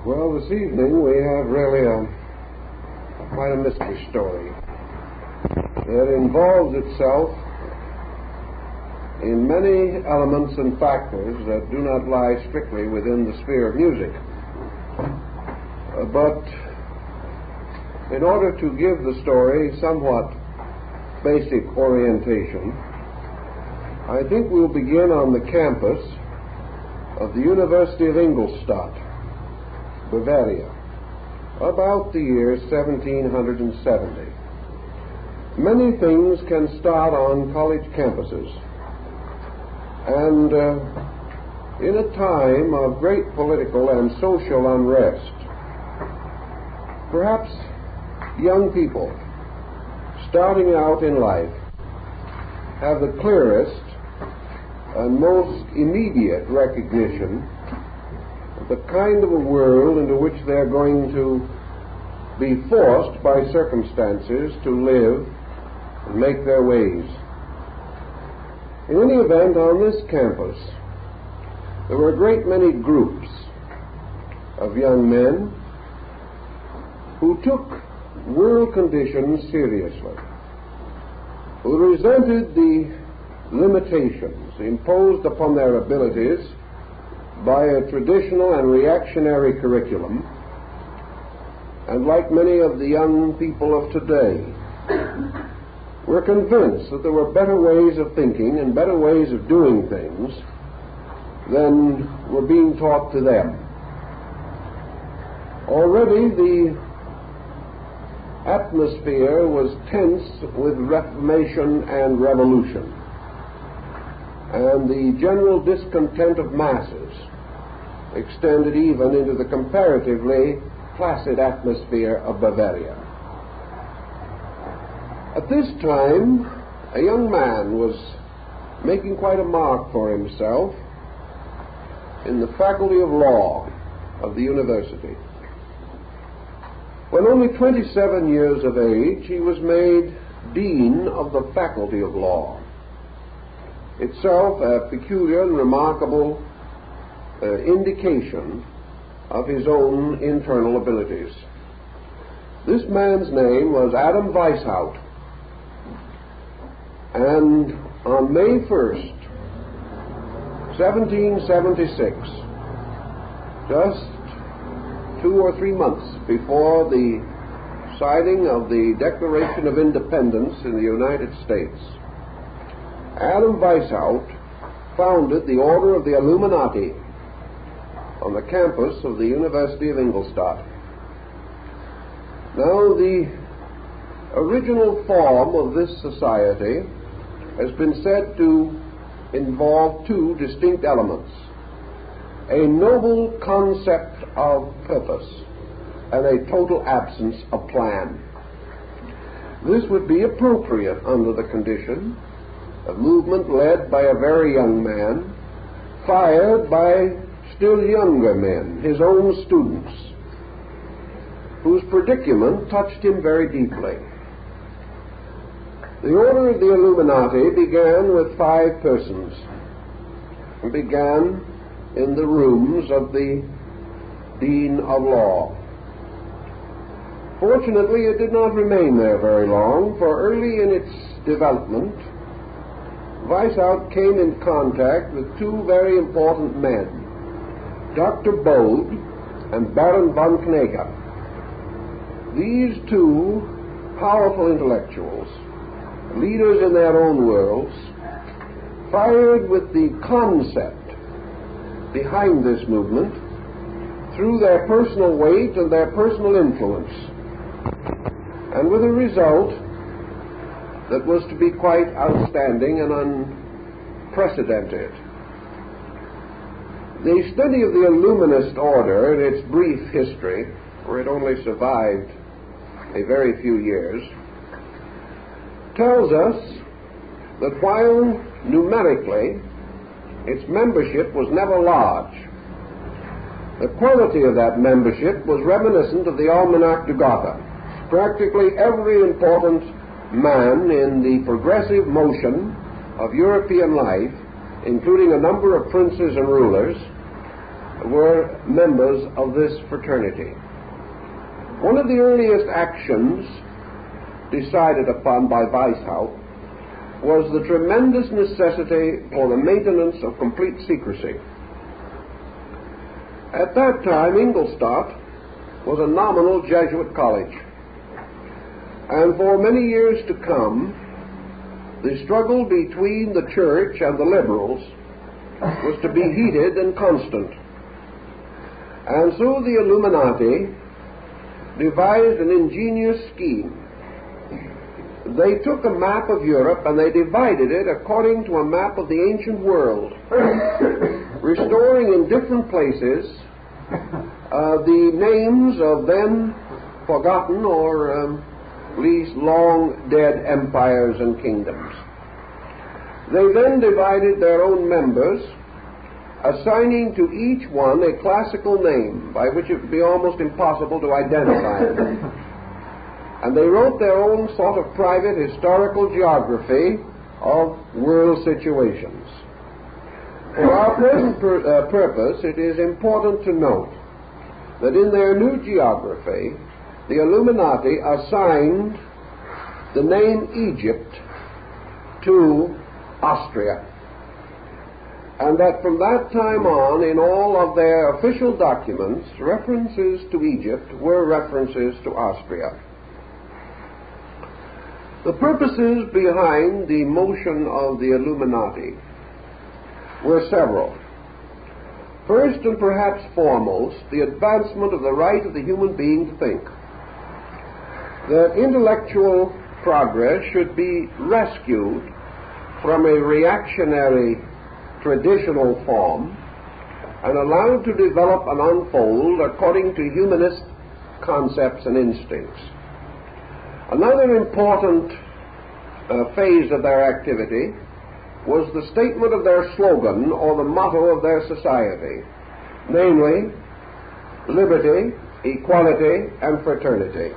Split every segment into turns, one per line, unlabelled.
Well, this evening we have really quite a mystery story. It involves itself in many elements and factors that do not lie strictly within the sphere of music. But in order to give the story somewhat basic orientation, I think we'll begin on the campus of the University of Ingolstadt, Bavaria, about the year 1770. Many things can start on college campuses, and in a time of great political and social unrest, perhaps young people starting out in life have the clearest and most immediate recognition the kind of a world into which they're going to be forced by circumstances to live and make their ways. In any event, on this campus, there were a great many groups of young men who took world conditions seriously, who resented the limitations imposed upon their abilities by a traditional and reactionary curriculum, and like many of the young people of today, were convinced that there were better ways of thinking and better ways of doing things than were being taught to them. Already the atmosphere was tense with Reformation and Revolution, and the general discontent of masses extended even into the comparatively placid atmosphere of Bavaria. At this time, a young man was making quite a mark for himself in the Faculty of Law of the university. When only 27 years of age, he was made Dean of the Faculty of Law, itself a peculiar and remarkable indication of his own internal abilities. This man's name was Adam Weishaupt, and on May 1st, 1776, just 2 or 3 months before the signing of the Declaration of Independence in the United States, Adam Weishaupt founded the Order of the Illuminati on the campus of the University of Ingolstadt. Now, the original form of this society has been said to involve two distinct elements: a noble concept of purpose and a total absence of plan. This would be appropriate under the condition of movement led by a very young man, fired by still younger men, his own students, whose predicament touched him very deeply. The Order of the Illuminati began with 5 persons, and began in the rooms of the Dean of Law. Fortunately, it did not remain there very long, for early in its development, Weishaupt came in contact with 2 very important men, Dr. Bode and Baron von Knegger. These 2 powerful intellectuals, leaders in their own worlds, fired with the concept behind this movement through their personal weight and their personal influence, and with a result that was to be quite outstanding and unprecedented. The study of the Illuminist order in its brief history, for it only survived a very few years, tells us that while numerically its membership was never large, the quality of that membership was reminiscent of the Almanach de Gotha. Practically every important man in the progressive motion of European life, including a number of princes and rulers, were members of this fraternity. One of the earliest actions decided upon by Weishaupt was the tremendous necessity for the maintenance of complete secrecy. At that time, Ingolstadt was a nominal Jesuit college, and for many years to come, the struggle between the church and the liberals was to be heated and constant. And so the Illuminati devised an ingenious scheme. They took a map of Europe and they divided it according to a map of the ancient world, restoring in different places the names of then forgotten or at least long dead empires and kingdoms. They then divided their own members, assigning to each one a classical name by which it would be almost impossible to identify them. And they wrote their own sort of private historical geography of world situations. For our present purpose, it is important to note that in their new geography, the Illuminati assigned the name Egypt to Austria, and that from that time on, in all of their official documents, references to Egypt were references to Austria. The purposes behind the motion of the Illuminati were several. First and perhaps foremost, the advancement of the right of the human being to think. That intellectual progress should be rescued from a reactionary traditional form and allowed to develop and unfold according to humanist concepts and instincts. Another important phase of their activity was the statement of their slogan or the motto of their society, namely, liberty, equality, and fraternity.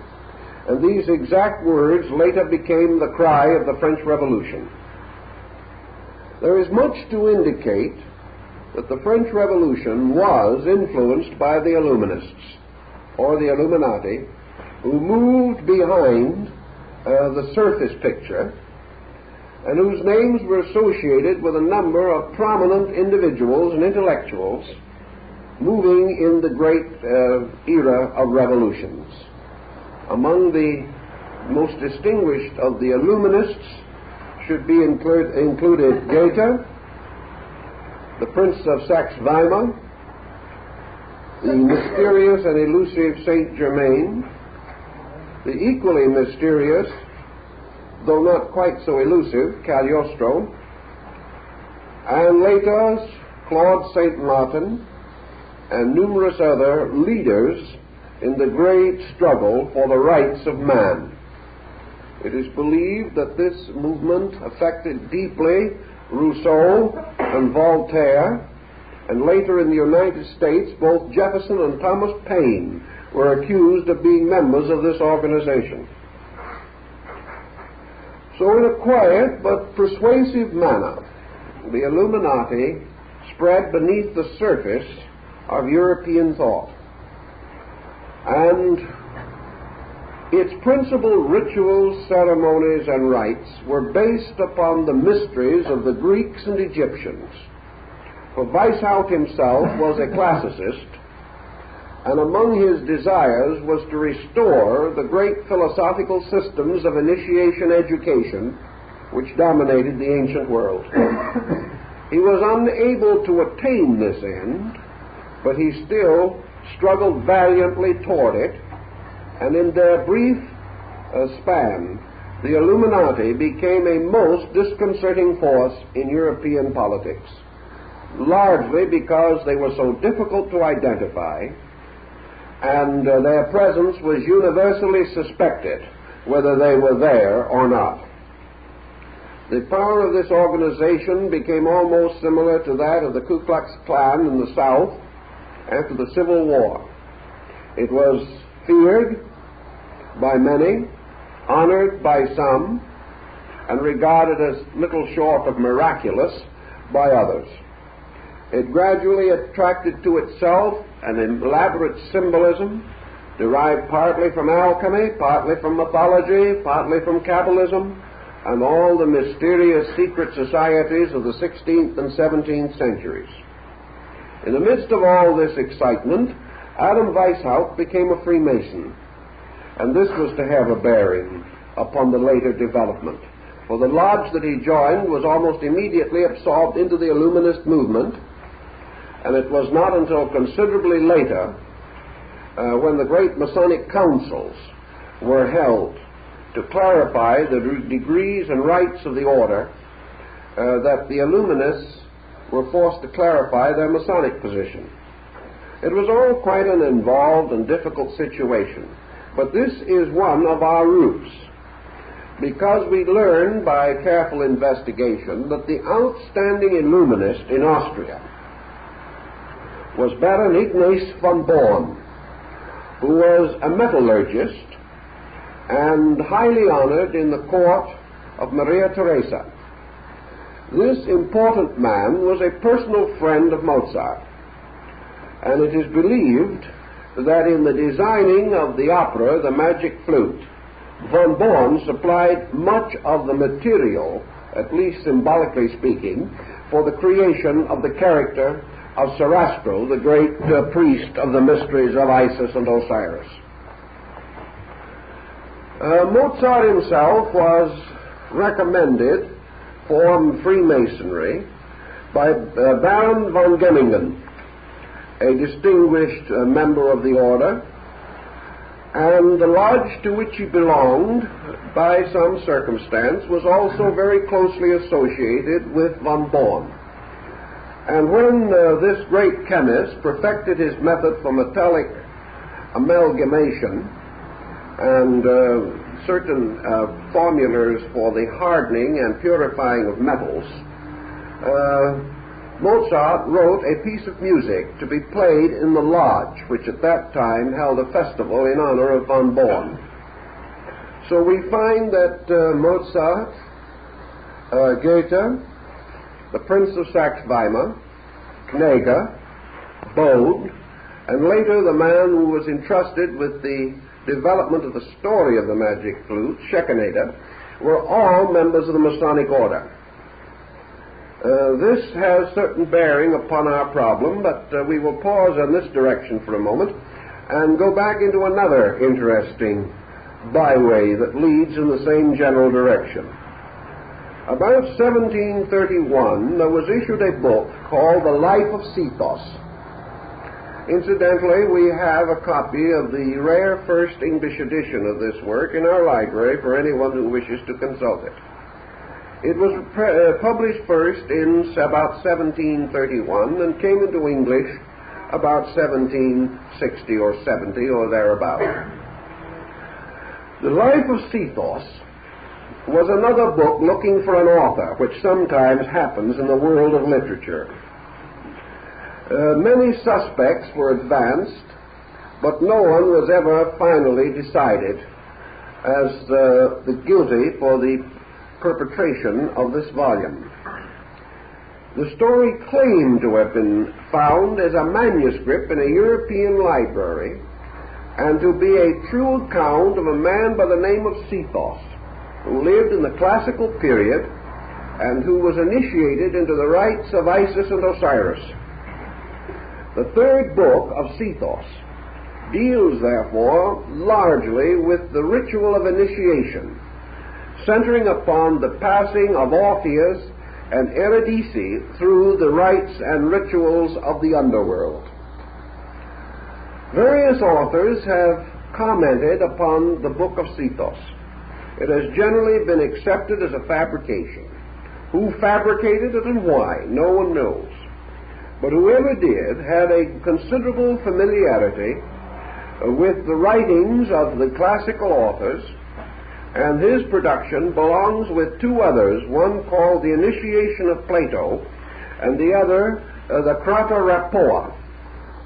And these exact words later became the cry of the French Revolution. There is much to indicate that the French Revolution was influenced by the Illuminists, or the Illuminati, who moved behind the surface picture and whose names were associated with a number of prominent individuals and intellectuals moving in the great era of revolutions. Among the most distinguished of the Illuminists should be included Goethe, the Prince of Saxe-Weimar, the mysterious and elusive Saint Germain, the equally mysterious, though not quite so elusive, Cagliostro, and later Claude Saint Martin, and numerous other leaders in the great struggle for the rights of man. It is believed that this movement affected deeply Rousseau and Voltaire, and later in the United States, both Jefferson and Thomas Paine were accused of being members of this organization. So in a quiet but persuasive manner, the Illuminati spread beneath the surface of European thought. And its principal rituals, ceremonies, and rites were based upon the mysteries of the Greeks and Egyptians. For Weishaupt himself was a classicist, and among his desires was to restore the great philosophical systems of initiation education which dominated the ancient world. He was unable to attain this end, but he still struggled valiantly toward it, and in their brief span, the Illuminati became a most disconcerting force in European politics, largely because they were so difficult to identify, and their presence was universally suspected, whether they were there or not. The power of this organization became almost similar to that of the Ku Klux Klan in the South after the Civil War. It was feared by many, honored by some, and regarded as little short of miraculous by others. It gradually attracted to itself an elaborate symbolism derived partly from alchemy, partly from mythology, partly from Kabbalism, and all the mysterious secret societies of the 16th and 17th centuries. In the midst of all this excitement, Adam Weishaupt became a Freemason, and this was to have a bearing upon the later development. For the lodge that he joined was almost immediately absorbed into the Illuminist movement, and it was not until considerably later, when the great Masonic councils were held to clarify the degrees and rights of the order, that the Illuminists were forced to clarify their Masonic position. It was all quite an involved and difficult situation, but this is one of our roots, because we learned by careful investigation that the outstanding Illuminist in Austria was Baron Ignaz von Born, who was a metallurgist and highly honored in the court of Maria Theresa. This important man was a personal friend of Mozart, and it is believed that in the designing of the opera, The Magic Flute, von Born supplied much of the material, at least symbolically speaking, for the creation of the character of Sarastro, the great priest of the mysteries of Isis and Osiris. Mozart himself was recommended for Freemasonry by Baron von Gemmingen, a distinguished member of the order, and the lodge to which he belonged, by some circumstance, was also very closely associated with von Born. And when this great chemist perfected his method for metallic amalgamation and certain formulas for the hardening and purifying of metals, Mozart wrote a piece of music to be played in the lodge, which at that time held a festival in honor of von Born. So we find that Mozart, Goethe, the Prince of Saxe-Weimar, Knege, Bode, and later the man who was entrusted with the development of the story of the Magic Flute, Schekeneder, were all members of the Masonic order. This has certain bearing upon our problem, but we will pause in this direction for a moment and go back into another interesting byway that leads in the same general direction. About 1731, there was issued a book called The Life of Sethos. Incidentally, we have a copy of the rare first English edition of this work in our library for anyone who wishes to consult it. It was published first in about 1731 and came into English about 1760 or 70 or thereabout. The Life of Sethos was another book looking for an author, which sometimes happens in the world of literature. Many suspects were advanced, but no one was ever finally decided as the guilty for the perpetration of this volume. The story claimed to have been found as a manuscript in a European library and to be a true account of a man by the name of Sethos, who lived in the classical period and who was initiated into the rites of Isis and Osiris. The third book of Sethos deals, therefore, largely with the ritual of initiation, centering upon the passing of Orpheus and Eurydice through the rites and rituals of the underworld. Various authors have commented upon the book of Sethos. It has generally been accepted as a fabrication. Who fabricated it and why, no one knows. But whoever did had a considerable familiarity with the writings of the classical authors, and his production belongs with two others, one called The Initiation of Plato, and the other the Krata Rappoa,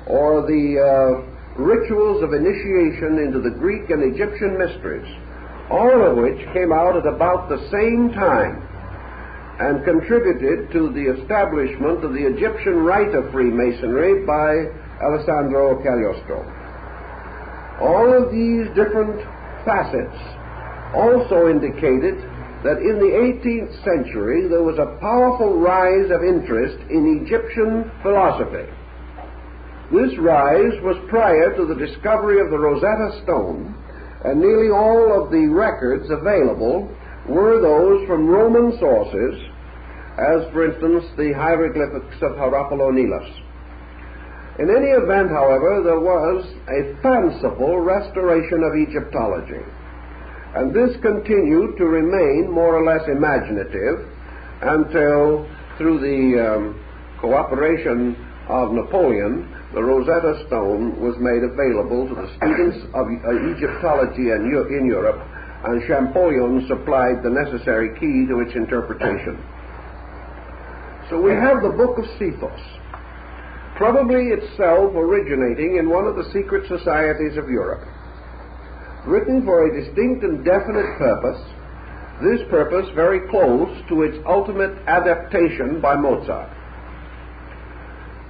or the rituals of initiation into the Greek and Egyptian mysteries, all of which came out at about the same time, and contributed to the establishment of the Egyptian rite of Freemasonry by Alessandro Cagliostro. All of these different facets also indicated that in the 18th century there was a powerful rise of interest in Egyptian philosophy. This rise was prior to the discovery of the Rosetta Stone, and nearly all of the records available were those from Roman sources, as for instance the hieroglyphics of Harapolonilos. In any event, however, there was a fanciful restoration of Egyptology, and this continued to remain more or less imaginative until, through the cooperation of Napoleon, the Rosetta Stone was made available to the students of Egyptology in Europe, and Champollion supplied the necessary key to its interpretation. So we have the Book of Sethos, probably itself originating in one of the secret societies of Europe. Written for a distinct and definite purpose, this purpose very close to its ultimate adaptation by Mozart.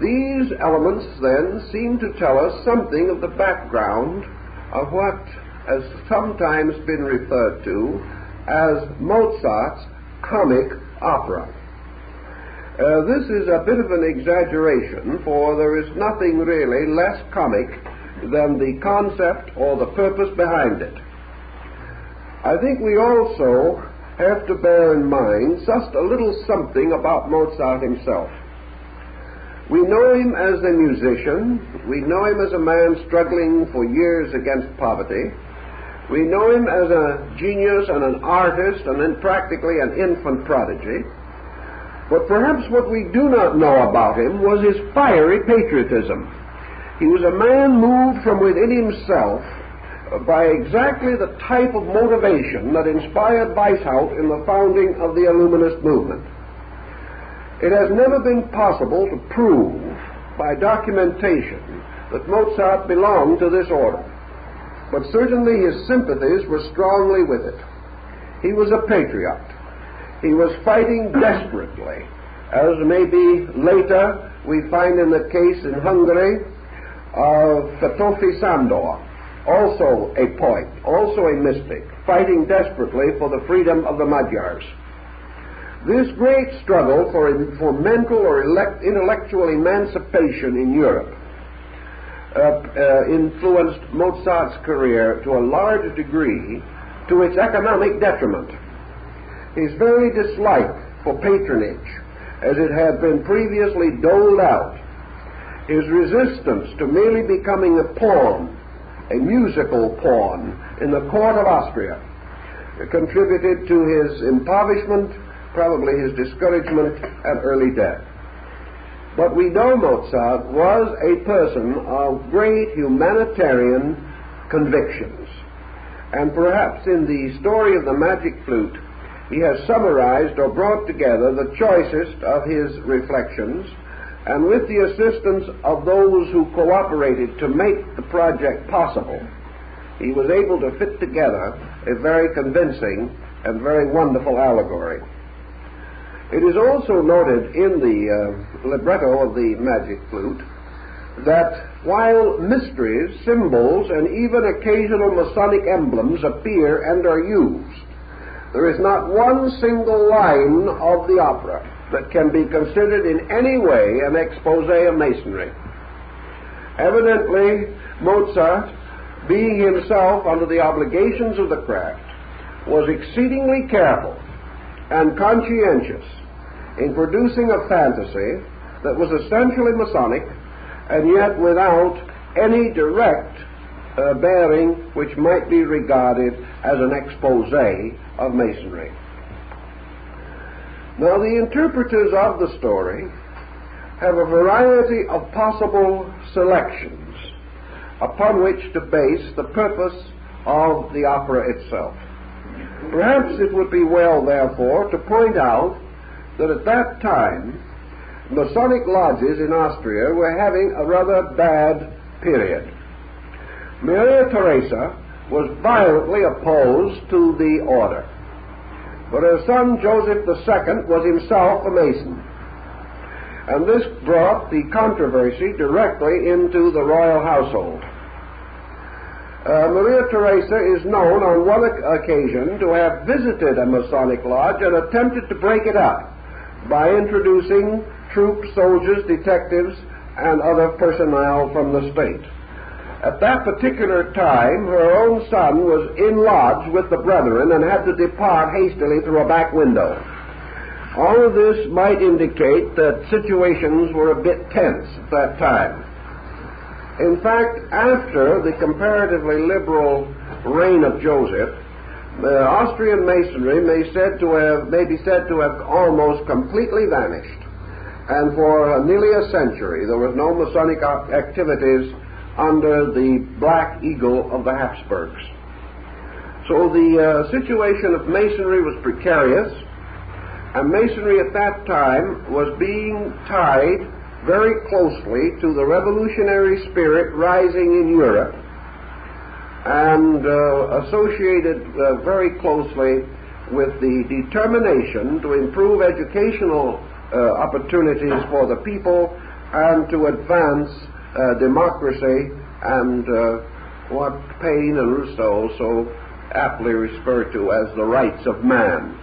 These elements, then, seem to tell us something of the background of what has sometimes been referred to as Mozart's comic opera. This is a bit of an exaggeration, for there is nothing really less comic than the concept or the purpose behind it. I think we also have to bear in mind just a little something about Mozart himself. We know him as a musician. We know him as a man struggling for years against poverty. We know him as a genius and an artist and then practically an infant prodigy. But perhaps what we do not know about him was his fiery patriotism. He was a man moved from within himself by exactly the type of motivation that inspired Weishaupt in the founding of the Illuminist movement. It has never been possible to prove by documentation that Mozart belonged to this order, but certainly his sympathies were strongly with it. He was a patriot. He was fighting desperately, as maybe later we find in the case in Hungary of Fatofi Sándor, also a poet, also a mystic, fighting desperately for the freedom of the Magyars. This great struggle for mental or intellectual emancipation in Europe influenced Mozart's career to a large degree to its economic detriment. His very dislike for patronage, as it had been previously doled out, his resistance to merely becoming a pawn, a musical pawn, in the court of Austria, contributed to his impoverishment, probably his discouragement and early death. But we know Mozart was a person of great humanitarian convictions, and perhaps in the story of the Magic Flute he has summarized or brought together the choicest of his reflections, and with the assistance of those who cooperated to make the project possible, he was able to fit together a very convincing and very wonderful allegory. It is also noted in the libretto of the Magic Flute that while mysteries, symbols, and even occasional Masonic emblems appear and are used, there is not one single line of the opera that can be considered in any way an expose of Masonry. Evidently, Mozart, being himself under the obligations of the craft, was exceedingly careful and conscientious in producing a fantasy that was essentially Masonic and yet without any direct bearing which might be regarded as an expose of Masonry. Now, the interpreters of the story have a variety of possible selections upon which to base the purpose of the opera itself. Perhaps it would be well, therefore, to point out that at that time Masonic lodges in Austria were having a rather bad period. Maria Theresa was violently opposed to the order. but her son Joseph II was himself a Mason. And this brought the controversy directly into the royal household. Maria Theresa is known on one occasion to have visited a Masonic lodge and attempted to break it up by introducing troops, soldiers, detectives, and other personnel from the state. At that particular time, her own son was in lodge with the brethren and had to depart hastily through a back window. All of this might indicate that situations were a bit tense at that time. In fact, after the comparatively liberal reign of Joseph, the Austrian Masonry may be said to have almost completely vanished. And for nearly a century, there was no Masonic activities under the Black Eagle of the Habsburgs. So the situation of Masonry was precarious, and Masonry at that time was being tied very closely to the revolutionary spirit rising in Europe, and associated very closely with the determination to improve educational opportunities for the people and to advance democracy and what Paine and Rousseau so aptly refer to as the rights of man.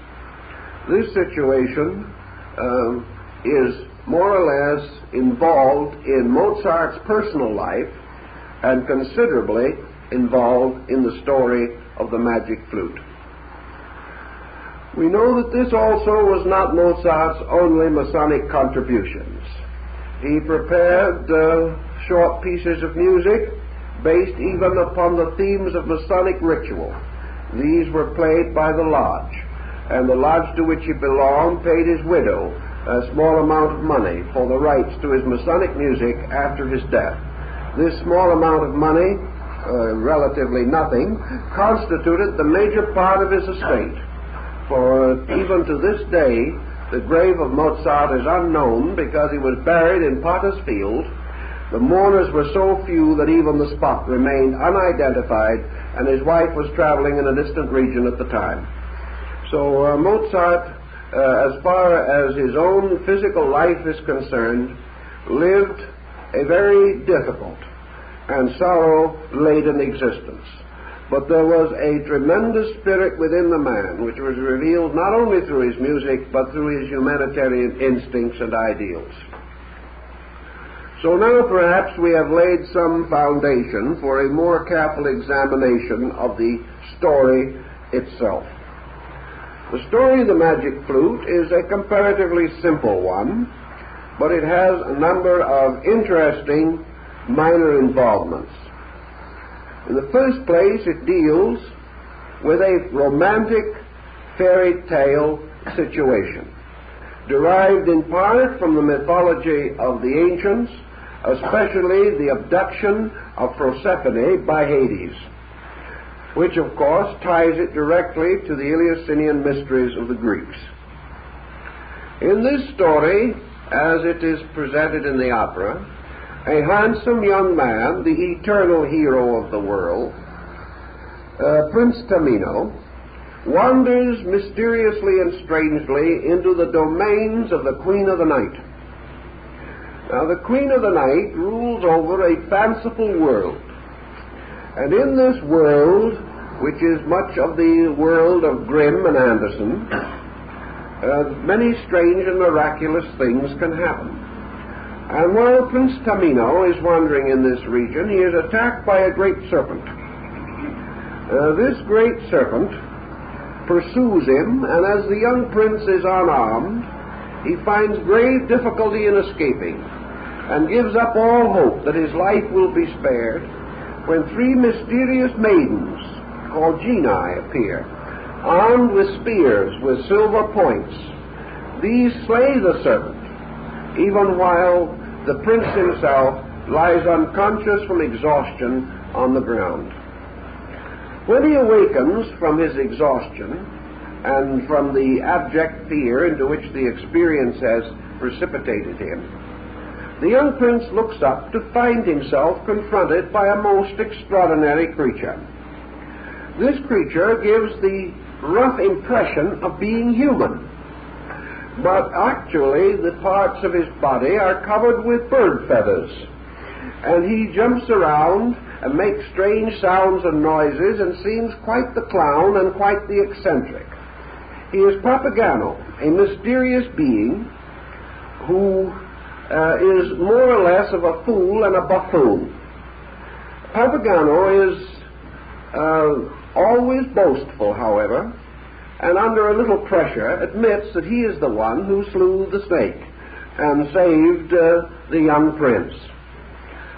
This situation is more or less involved in Mozart's personal life and considerably involved in the story of the magic flute. We know that this also was not Mozart's only Masonic contributions. He prepared short pieces of music based even upon the themes of Masonic ritual. These were played by the lodge, and the lodge to which he belonged paid his widow a small amount of money for the rights to his Masonic music after his death. This small amount of money, relatively nothing, constituted the major part of his estate. For even to this day, the grave of Mozart is unknown because he was buried in Potter's Field. The mourners were so few that even the spot remained unidentified, and his wife was traveling in a distant region at the time. So Mozart, as far as his own physical life is concerned, lived a very difficult and sorrow-laden existence. But there was a tremendous spirit within the man, which was revealed not only through his music, but through his humanitarian instincts and ideals. So now perhaps we have laid some foundation for a more careful examination of the story itself. The story of the magic flute is a comparatively simple one, but it has a number of interesting minor involvements. In the first place, it deals with a romantic fairy tale situation, derived in part from the mythology of the ancients, especially the abduction of Proserpine by Hades, which of course ties it directly to the Eleusinian mysteries of the Greeks. In this story, as it is presented in the opera, a handsome young man, the eternal hero of the world, Prince Tamino, wanders mysteriously and strangely into the domains of the Queen of the Night. Now, the Queen of the Night rules over a fanciful world, and in this world, which is much of the world of Grimm and Andersen, many strange and miraculous things can happen. And while Prince Tamino is wandering in this region, he is attacked by a great serpent. This great serpent pursues him, and as the young prince is unarmed, he finds grave difficulty in escaping, and gives up all hope that his life will be spared, when three mysterious maidens, called genii, appear, armed with spears with silver points. These slay the serpent, even while the prince himself lies unconscious from exhaustion on the ground. When he awakens from his exhaustion and from the abject fear into which the experience has precipitated him, the young prince looks up to find himself confronted by a most extraordinary creature. This creature gives the rough impression of being human. But actually the parts of his body are covered with bird feathers, and he jumps around and makes strange sounds and noises and seems quite the clown and quite the eccentric. He is Papageno, a mysterious being who is more or less of a fool and a buffoon. Papageno is always boastful, however, and under a little pressure admits that he is the one who slew the snake and saved the young prince.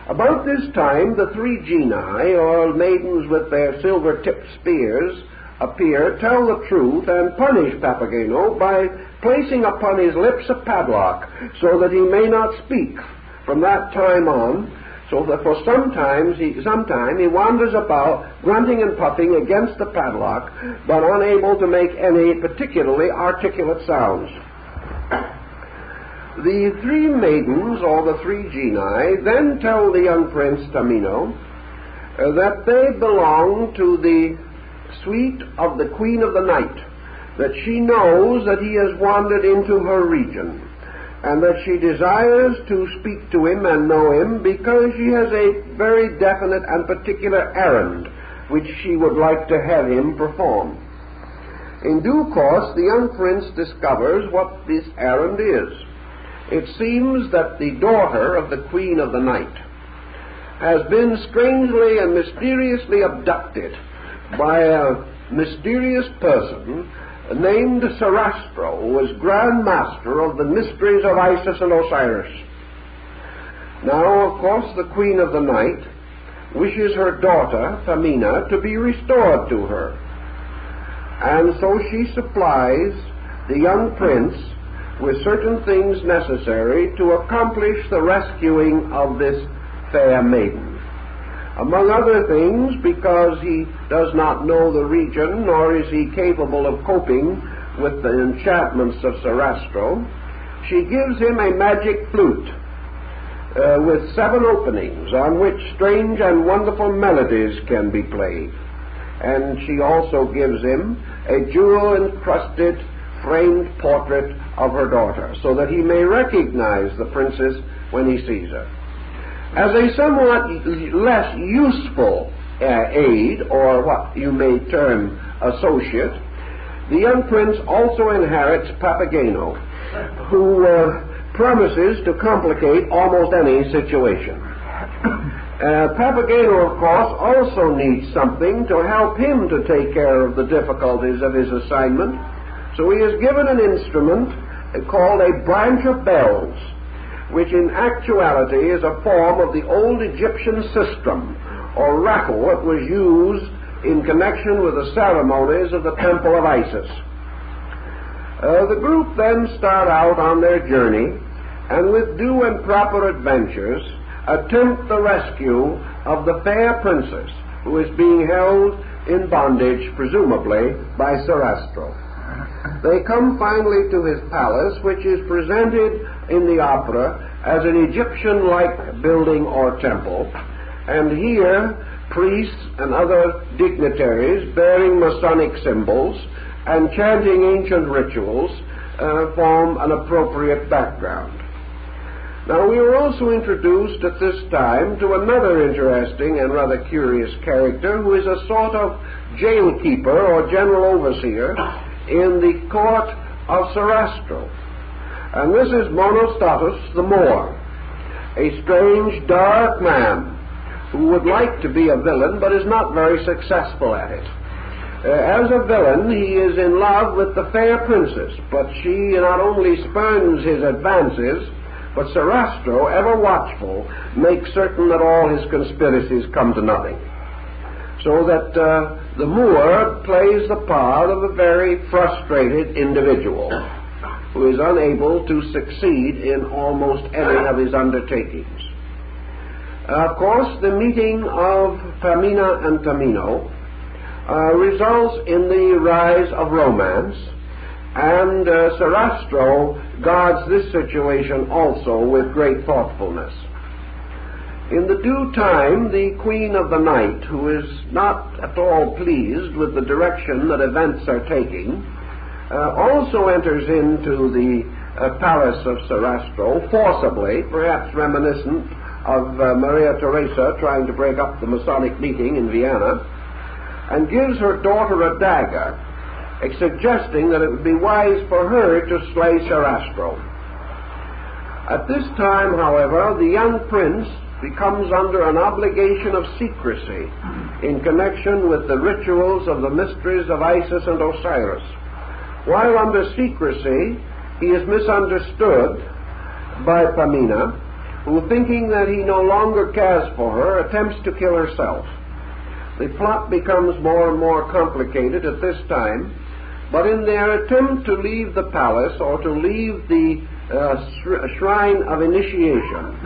About this time the three genii, or maidens with their silver-tipped spears, appear, tell the truth, and punish Papageno by placing upon his lips a padlock, so that he may not speak from that time on, so that for some time he wanders about, grunting and puffing against the padlock, but unable to make any particularly articulate sounds. The three maidens, or the three genii, then tell the young prince Tamino that they belong to the suite of the Queen of the Night, that she knows that he has wandered into her region, and that she desires to speak to him and know him because she has a very definite and particular errand which she would like to have him perform. In due course the young prince discovers what this errand is. It seems that the daughter of the Queen of the Night has been strangely and mysteriously abducted by a mysterious person named Sarastro, who was Grand Master of the mysteries of Isis and Osiris. Now, of course, the Queen of the Night wishes her daughter, Pamina, to be restored to her. And so she supplies the young prince with certain things necessary to accomplish the rescuing of this fair maiden. Among other things, because he does not know the region, nor is he capable of coping with the enchantments of Sarastro, she gives him a magic flute with 7 openings on which strange and wonderful melodies can be played. And she also gives him a jewel-encrusted framed portrait of her daughter, so that he may recognize the princess when he sees her. As a somewhat less useful aid, or what you may term associate, the young prince also inherits Papageno, who promises to complicate almost any situation. Papageno, of course, also needs something to help him to take care of the difficulties of his assignment, so he is given an instrument called a branch of bells, which in actuality is a form of the old Egyptian sistrum, or rattle, that was used in connection with the ceremonies of the temple of Isis. The group then start out on their journey, and with due and proper adventures attempt the rescue of the fair princess, who is being held in bondage, presumably by Sarastro. They come finally to his palace, which is presented in the opera as an Egyptian-like building or temple, and here priests and other dignitaries bearing Masonic symbols and chanting ancient rituals form an appropriate background. Now, we are also introduced at this time to another interesting and rather curious character, who is a sort of jailkeeper or general overseer in the court of Sarastro. And this is Monostatos the Moor, a strange, dark man who would like to be a villain but is not very successful at it. As a villain, he is in love with the fair princess, but she not only spurns his advances, but Sarastro, ever watchful, makes certain that all his conspiracies come to nothing. So that the Moor plays the part of a very frustrated individual who is unable to succeed in almost any of his undertakings. Of course, the meeting of Pamina and Tamino results in the rise of romance, and Sarastro guards this situation also with great thoughtfulness. In the due time, the Queen of the Night, who is not at all pleased with the direction that events are taking, also enters into the palace of Sarastro forcibly, perhaps reminiscent of Maria Theresa trying to break up the Masonic meeting in Vienna, and gives her daughter a dagger, suggesting that it would be wise for her to slay Sarastro. At this time, however, the young prince becomes under an obligation of secrecy in connection with the rituals of the mysteries of Isis and Osiris. While under secrecy, he is misunderstood by Pamina, who, thinking that he no longer cares for her, attempts to kill herself. The plot becomes more and more complicated at this time, but in their attempt to leave the palace, or to leave the shrine of initiation,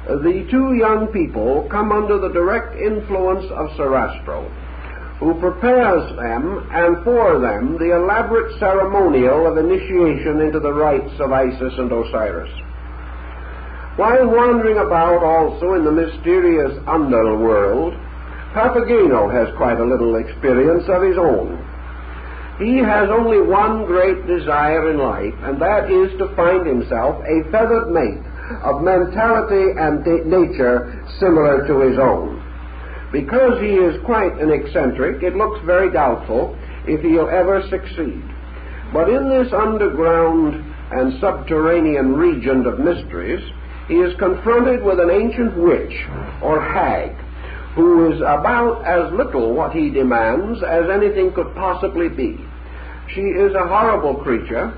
the two young people come under the direct influence of Sarastro, who prepares them and for them the elaborate ceremonial of initiation into the rites of Isis and Osiris. While wandering about also in the mysterious underworld, Papageno has quite a little experience of his own. He has only one great desire in life, and that is to find himself a feathered mate of mentality and nature similar to his own. Because he is quite an eccentric, it looks very doubtful if he'll ever succeed. But in this underground and subterranean region of mysteries, he is confronted with an ancient witch, or hag, who is about as little what he demands as anything could possibly be. She is a horrible creature,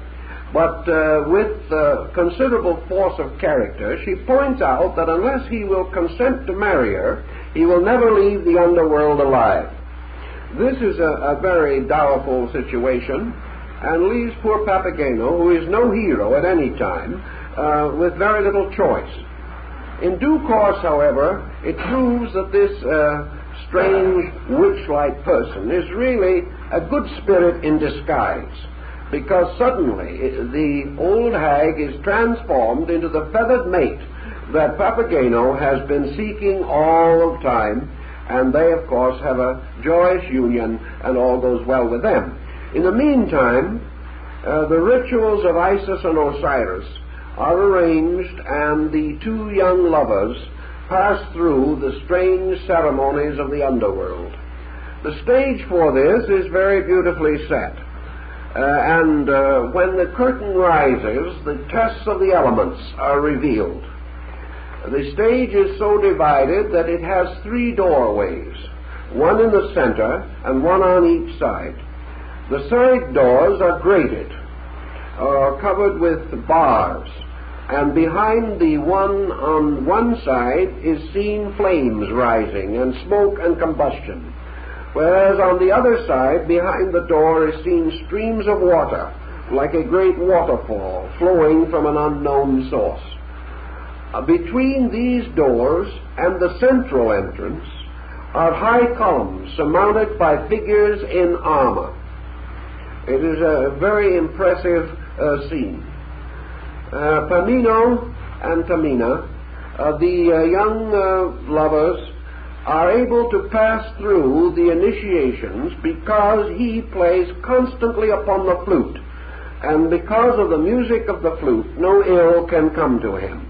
but with considerable force of character. She points out that unless he will consent to marry her, he will never leave the underworld alive. This is a very direful situation, and leaves poor Papageno, who is no hero at any time, with very little choice. In due course, however, it proves that this strange witch-like person is really a good spirit in disguise, because suddenly the old hag is transformed into the feathered mate that Papageno has been seeking all the time, and they, of course, have a joyous union, and all goes well with them. In the meantime, the rituals of Isis and Osiris are arranged, and the two young lovers pass through the strange ceremonies of the underworld. The stage for this is very beautifully set. And when the curtain rises, the tests of the elements are revealed. The stage is so divided that it has three doorways, one in the center and one on each side. The side doors are grated, covered with bars, and behind the one on one side is seen flames rising and smoke and combustion, whereas on the other side, behind the door, is seen streams of water, like a great waterfall flowing from an unknown source. Between these doors and the central entrance are high columns surmounted by figures in armor. It is a very impressive scene. Pamino and Tamina, the young lovers, are able to pass through the initiations because he plays constantly upon the flute, and because of the music of the flute no ill can come to him.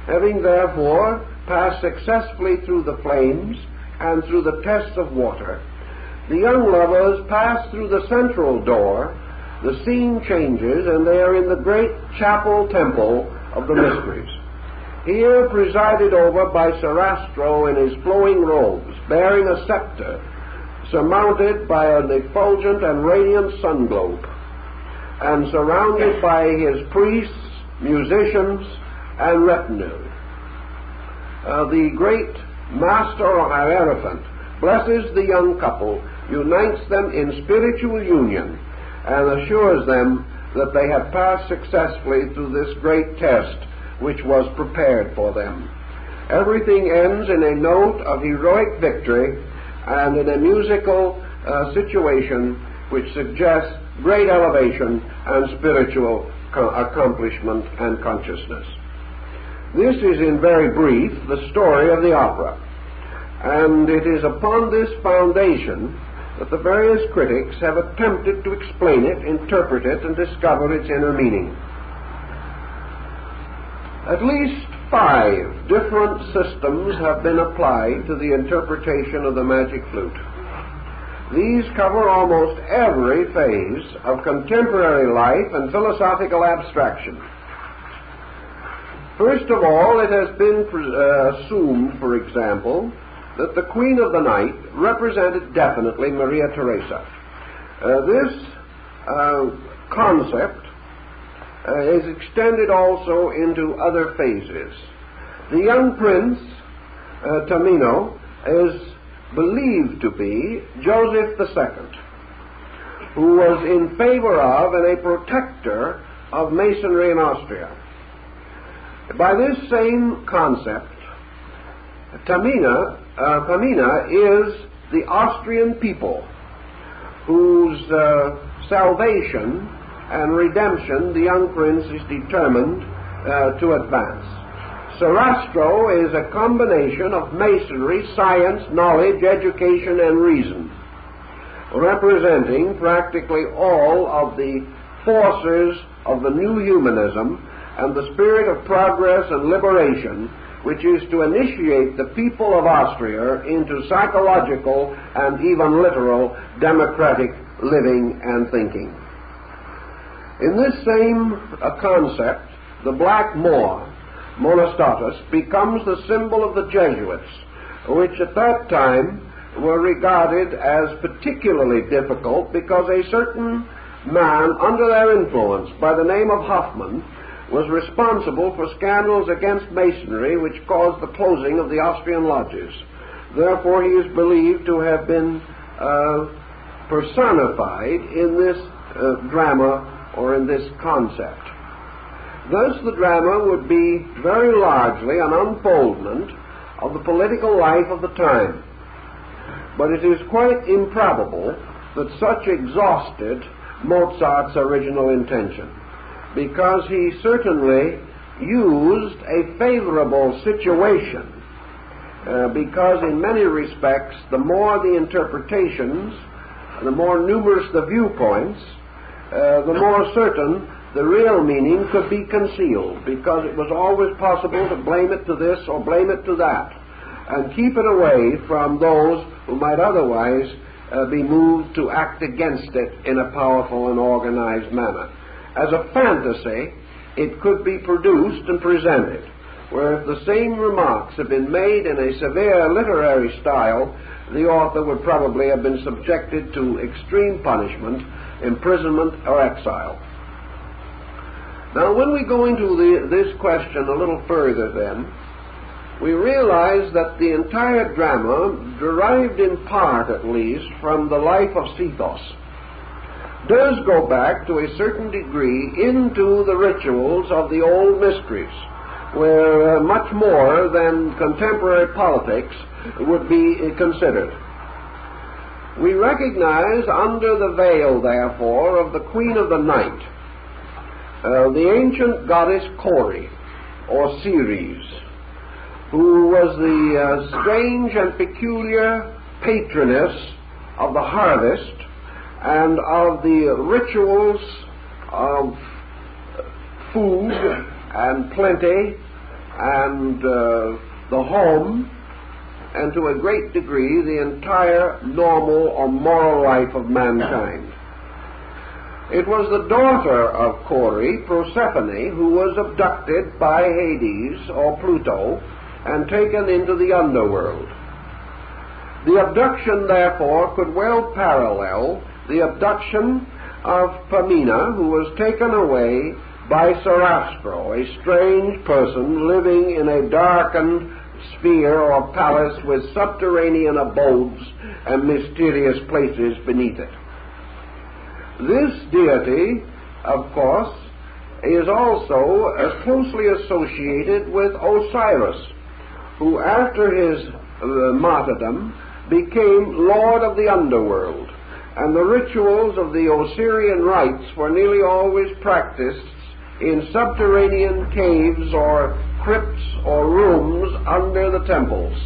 Having therefore passed successfully through the flames and through the tests of water, the young lovers pass through the central door. The scene changes, and they are in the great chapel temple of the mysteries. Here presided over by Sarastro in his flowing robes, bearing a scepter, surmounted by an effulgent and radiant sun globe, and surrounded by his priests, musicians, and retinue. The great master or hierophant blesses the young couple, unites them in spiritual union, and assures them that they have passed successfully through this great test which was prepared for them. Everything ends in a note of heroic victory and in a musical situation which suggests great elevation and spiritual accomplishment and consciousness. This is, in very brief, the story of the opera. And it is upon this foundation that the various critics have attempted to explain it, interpret it, and discover its inner meaning. At least 5 different systems have been applied to the interpretation of the magic flute. These cover almost every phase of contemporary life and philosophical abstraction. First of all, it has been assumed, for example, that the Queen of the Night represented definitely Maria Theresa. This concept is extended also into other phases. The young prince, Tamino, is believed to be Joseph II, who was in favor of and a protector of Masonry in Austria. By this same concept, Pamina is the Austrian people whose salvation and redemption the young prince is determined to advance. Sarastro is a combination of masonry, science, knowledge, education, and reason, representing practically all of the forces of the new humanism and the spirit of progress and liberation, which is to initiate the people of Austria into psychological and even literal democratic living and thinking. In this same concept, the black Moor, Monostatus, becomes the symbol of the Jesuits, which at that time were regarded as particularly difficult because a certain man under their influence by the name of Hoffman was responsible for scandals against Masonry which caused the closing of the Austrian lodges. Therefore, he is believed to have been personified in this drama or in this concept. Thus, the drama would be very largely an unfoldment of the political life of the time. But it is quite improbable that such exhausted Mozart's original intention, because he certainly used a favorable situation, because in many respects, the more the interpretations, the more numerous the viewpoints, the more certain the real meaning could be concealed, because it was always possible to blame it to this or blame it to that, and keep it away from those who might otherwise be moved to act against it in a powerful and organized manner. As a fantasy, it could be produced and presented, where if the same remarks had been made in a severe literary style, the author would probably have been subjected to extreme punishment, imprisonment, or exile. Now, when we go into this question a little further then, we realize that the entire drama, derived in part at least from the life of Sethos, does go back to a certain degree into the rituals of the old mysteries, where much more than contemporary politics would be considered. We recognize under the veil, therefore, of the Queen of the Night, the ancient goddess Cori, or Ceres, who was the strange and peculiar patroness of the harvest and of the rituals of food and plenty and the home, and to a great degree the entire normal or moral life of mankind. It was the daughter of Cori, Proserpine, who was abducted by Hades or Pluto and taken into the underworld. The abduction, therefore, could well parallel the abduction of Pamina, who was taken away by Sarastro, a strange person living in a darkened sphere or palace with subterranean abodes and mysterious places beneath it. This deity, of course, is also closely associated with Osiris, who after his martyrdom became lord of the underworld, and the rituals of the Osirian rites were nearly always practiced in subterranean caves or crypts or rooms under the temples.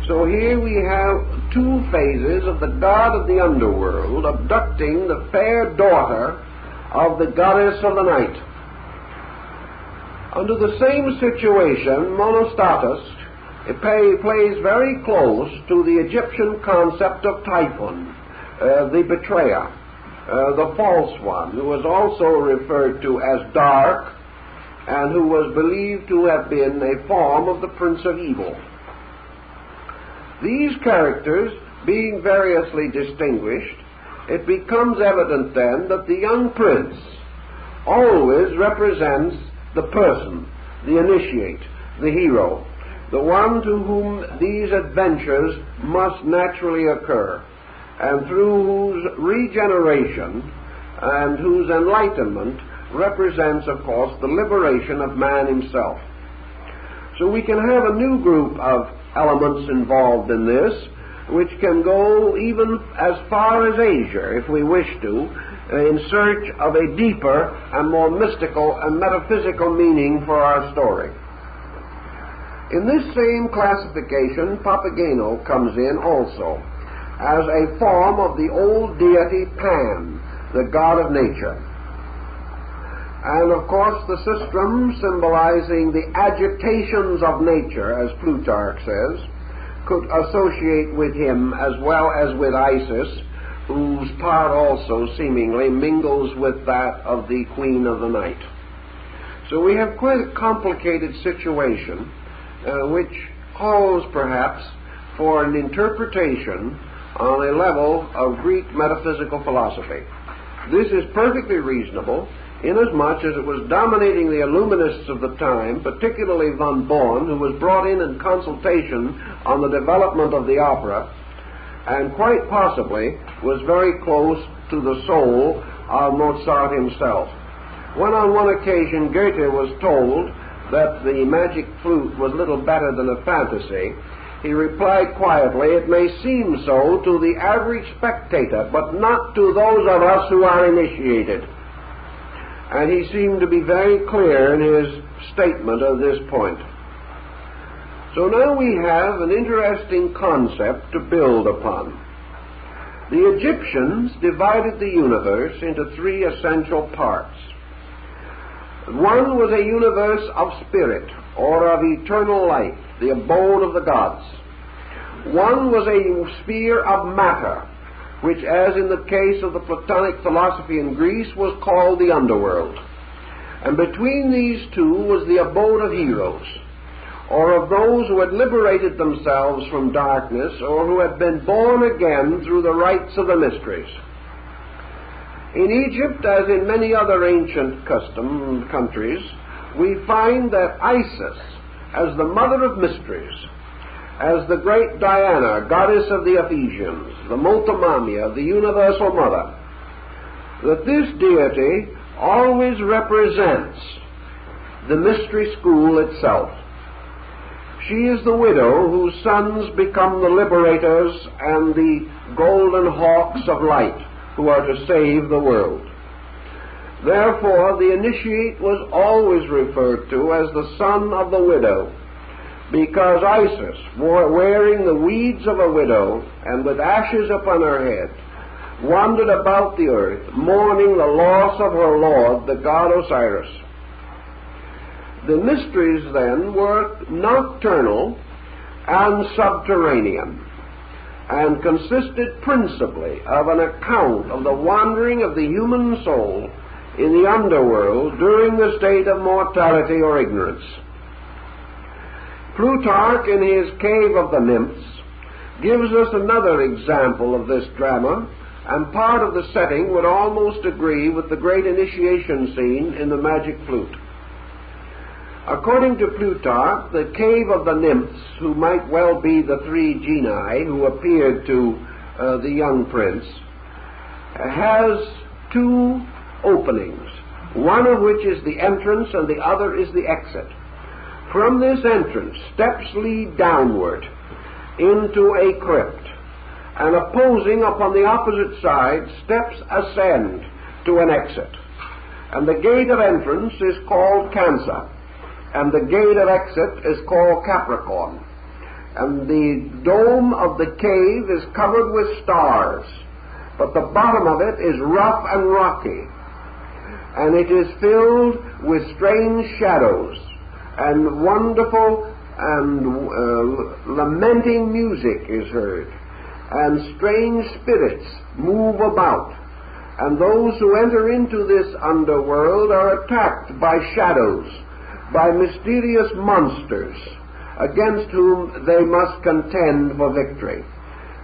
So here we have two phases of the god of the underworld abducting the fair daughter of the goddess of the night. Under the same situation, Monostatos plays very close to the Egyptian concept of Typhon, the betrayer, the false one, who was also referred to as dark and who was believed to have been a form of the Prince of Evil. These characters being variously distinguished, it becomes evident then that the young prince always represents the person, the initiate, the hero, the one to whom these adventures must naturally occur, and through whose regeneration and whose enlightenment represents, of course, the liberation of man himself. So we can have a new group of elements involved in this, which can go even as far as Asia, if we wish to, in search of a deeper and more mystical and metaphysical meaning for our story. In this same classification, Papageno comes in also as a form of the old deity Pan, the god of nature. And of course the sistrum, symbolizing the agitations of nature, as Plutarch says, could associate with him as well as with Isis, whose part also seemingly mingles with that of the Queen of the Night. So we have quite a complicated situation, which calls perhaps for an interpretation on a level of Greek metaphysical philosophy. This is perfectly reasonable, inasmuch as it was dominating the Illuminists of the time, particularly von Born, who was brought in consultation on the development of the opera, and quite possibly was very close to the soul of Mozart himself. When on one occasion Goethe was told that the magic flute was little better than a fantasy, he replied quietly, "It may seem so to the average spectator, but not to those of us who are initiated." And he seemed to be very clear in his statement of this point. So now we have an interesting concept to build upon. The Egyptians divided the universe into three essential parts. One was a universe of spirit, or of eternal life, the abode of the gods. One was a sphere of matter, which, as in the case of the Platonic philosophy in Greece, was called the underworld. And between these two was the abode of heroes, or of those who had liberated themselves from darkness, or who had been born again through the rites of the mysteries. In Egypt, as in many other ancient countries, we find that Isis, as the mother of mysteries, as the great Diana, goddess of the Ephesians, the Multimamia, the universal mother, that this deity always represents the mystery school itself. She is the widow whose sons become the liberators and the golden hawks of light, who are to save the world. Therefore, the initiate was always referred to as the son of the widow, because Isis, wearing the weeds of a widow and with ashes upon her head, wandered about the earth, mourning the loss of her lord, the god Osiris. The mysteries, then, were nocturnal and subterranean, and consisted principally of an account of the wandering of the human soul in the underworld during the state of mortality or ignorance. Plutarch, in his Cave of the Nymphs, gives us another example of this drama, and part of the setting would almost agree with the great initiation scene in the Magic Flute. According to Plutarch, the Cave of the Nymphs, who might well be the three genii who appeared to the young prince, has two openings, one of which is the entrance and the other is the exit. From this entrance, steps lead downward into a crypt, and opposing upon the opposite side, steps ascend to an exit. And the gate of entrance is called Kansa. and the gate of exit is called Capricorn. And the dome of the cave is covered with stars, but the bottom of it is rough and rocky, and it is filled with strange shadows, and wonderful and lamenting music is heard, and strange spirits move about, and those who enter into this underworld are attacked by shadows, by mysterious monsters, against whom they must contend for victory.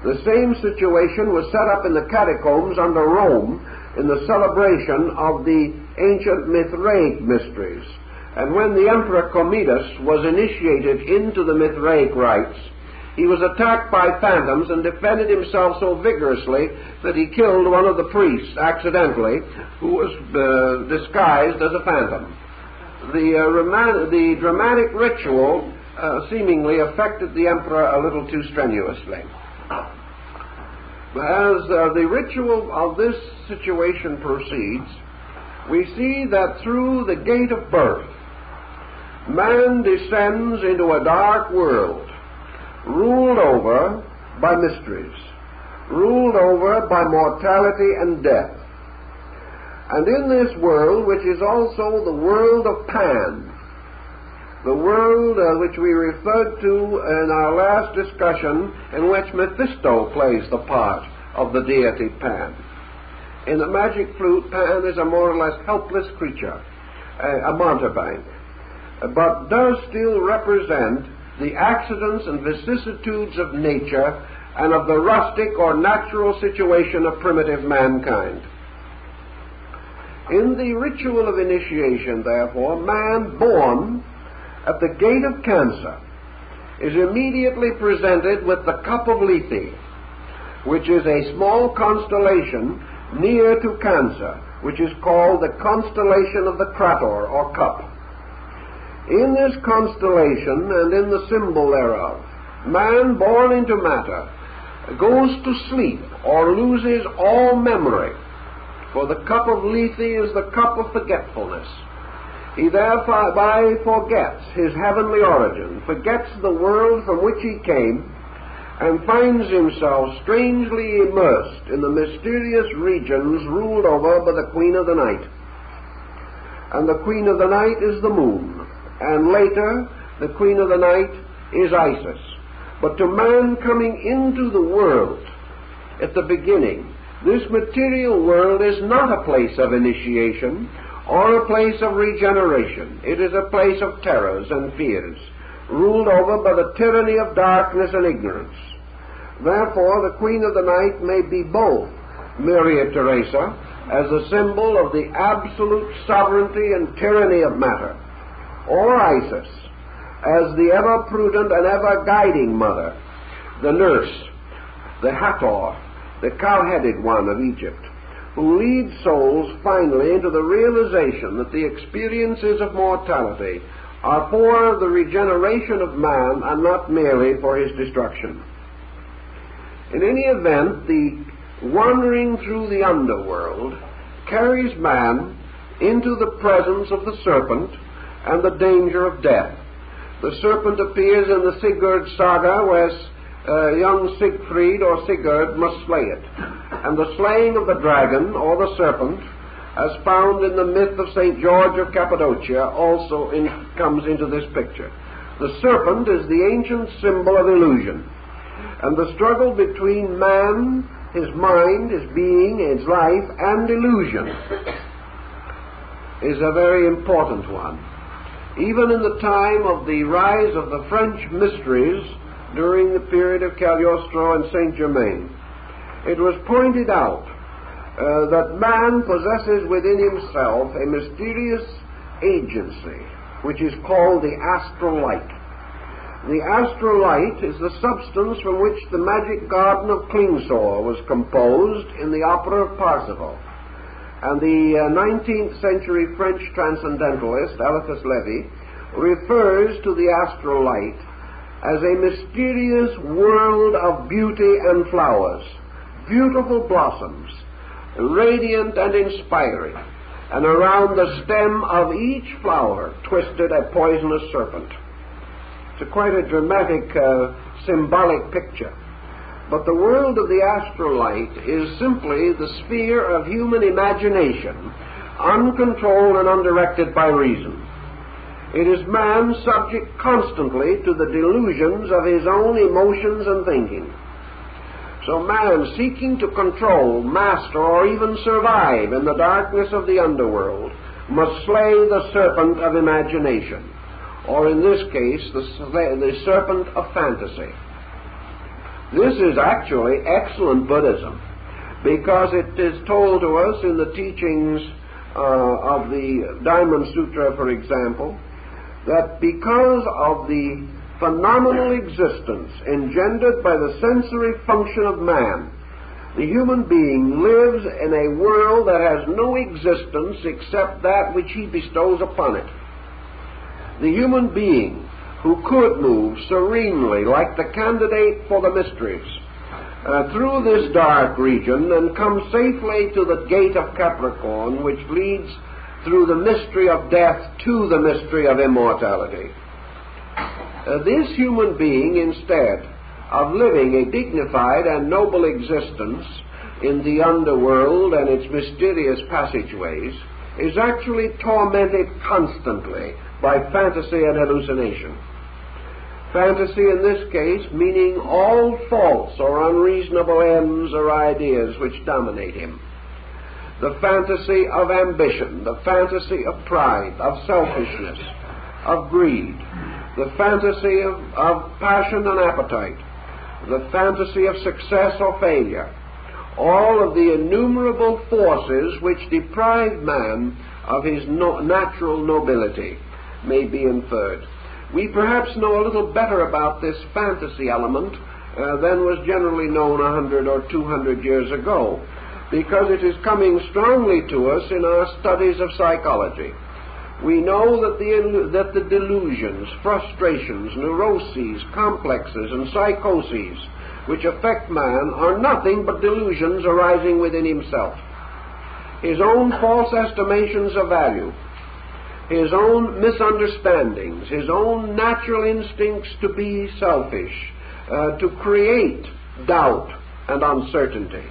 The same situation was set up in the catacombs under Rome in the celebration of the ancient Mithraic mysteries. And when the Emperor Commodus was initiated into the Mithraic rites, he was attacked by phantoms and defended himself so vigorously that he killed one of the priests accidentally, who was disguised as a phantom. The dramatic ritual seemingly affected the emperor a little too strenuously. As the ritual of this situation proceeds, we see that through the gate of birth, man descends into a dark world, ruled over by mysteries, ruled over by mortality and death. And in this world, which is also the world of Pan, the world which we referred to in our last discussion, in which Mephisto plays the part of the deity Pan. In the magic flute, Pan is a more or less helpless creature, a mountebank, but does still represent the accidents and vicissitudes of nature and of the rustic or natural situation of primitive mankind. In the ritual of initiation, therefore, man born at the gate of Cancer is immediately presented with the cup of Lethe, which is a small constellation near to Cancer, which is called the constellation of the Crator, or cup. In this constellation and in the symbol thereof, man born into matter goes to sleep or loses all memory, for the cup of Lethe is the cup of forgetfulness. He thereby forgets his heavenly origin, forgets the world from which he came, and finds himself strangely immersed in the mysterious regions ruled over by the Queen of the Night. And the Queen of the Night is the moon, and later the Queen of the Night is Isis. But to man coming into the world at the beginning, this material world is not a place of initiation or a place of regeneration. It is a place of terrors and fears, ruled over by the tyranny of darkness and ignorance. Therefore, the Queen of the Night may be both Maria Theresa, as a symbol of the absolute sovereignty and tyranny of matter, or Isis, as the ever-prudent and ever-guiding mother, the nurse, the Hathor, the cow-headed one of Egypt, who leads souls finally into the realization that the experiences of mortality are for the regeneration of man and not merely for his destruction. In any event, the wandering through the underworld carries man into the presence of the serpent and the danger of death. The serpent appears in the Sigurd saga, where young Siegfried or Sigurd must slay it. And the slaying of the dragon, or the serpent, as found in the myth of St. George of Cappadocia, also comes into this picture. The serpent is the ancient symbol of illusion, and the struggle between man, his mind, his being, his life, and illusion is a very important one. Even in the time of the rise of the French mysteries during the period of Cagliostro and Saint-Germain, it was pointed out that man possesses within himself a mysterious agency which is called the astral light. The astral light is the substance from which the magic garden of Klingsor was composed in the opera of Parsifal. And the 19th century French transcendentalist, Eliphas Levi, refers to the astral light as a mysterious world of beauty and flowers, beautiful blossoms, radiant and inspiring, and around the stem of each flower twisted a poisonous serpent. It's quite a dramatic, symbolic picture. But the world of the astral light is simply the sphere of human imagination, uncontrolled and undirected by reason. It is man subject constantly to the delusions of his own emotions and thinking. So man, seeking to control, master, or even survive in the darkness of the underworld, must slay the serpent of imagination, or in this case, the serpent of fantasy. This is actually excellent Buddhism, because it is told to us in the teachings of the Diamond Sutra, for example, that because of the phenomenal existence engendered by the sensory function of man, the human being lives in a world that has no existence except that which he bestows upon it. The human being who could move serenely like the candidate for the mysteries through this dark region and come safely to the gate of Capricorn, which leads through the mystery of death to the mystery of immortality. This human being, instead of living a dignified and noble existence in the underworld and its mysterious passageways, is actually tormented constantly by fantasy and hallucination. Fantasy in this case meaning all false or unreasonable ends or ideas which dominate him. The fantasy of ambition, the fantasy of pride, of selfishness, of greed, the fantasy of passion and appetite, the fantasy of success or failure, all of the innumerable forces which deprive man of his natural nobility may be inferred. We perhaps know a little better about this fantasy element than was generally known 100 or 200 years ago, because it is coming strongly to us in our studies of psychology. We know that the delusions, frustrations, neuroses, complexes, and psychoses which affect man are nothing but delusions arising within himself. His own false estimations of value, his own misunderstandings, his own natural instincts to be selfish, to create doubt and uncertainty,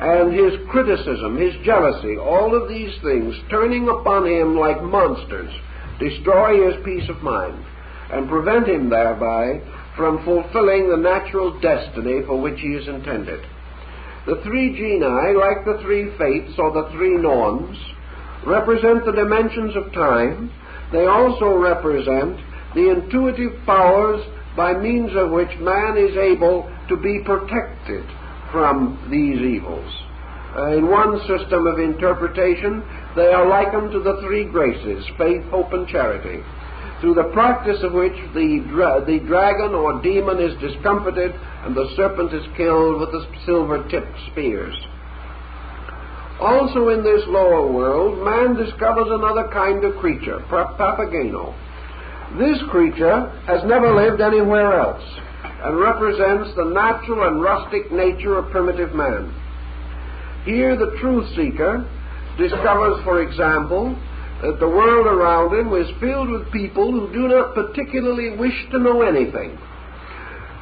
and his criticism, his jealousy, all of these things turning upon him like monsters, destroy his peace of mind and prevent him thereby from fulfilling the natural destiny for which he is intended. The three genii, like the three fates or the three norms, represent the dimensions of time. They also represent the intuitive powers by means of which man is able to be protected from these evils. In one system of interpretation, they are likened to the three graces, faith, hope, and charity, through the practice of which the dragon or demon is discomfited and the serpent is killed with the silver-tipped spears. Also in this lower world, man discovers another kind of creature, Papageno. This creature has never lived anywhere else and represents the natural and rustic nature of primitive man. Here the truth seeker discovers, for example, that the world around him is filled with people who do not particularly wish to know anything,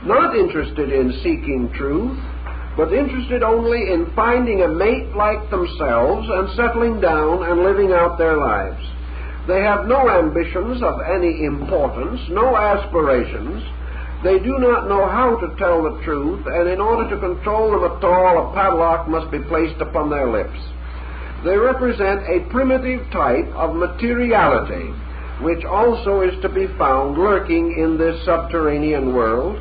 not interested in seeking truth, but interested only in finding a mate like themselves and settling down and living out their lives. They have no ambitions of any importance, no aspirations. They do not know how to tell the truth, and in order to control them at all, a padlock must be placed upon their lips. They represent a primitive type of materiality, which also is to be found lurking in this subterranean world.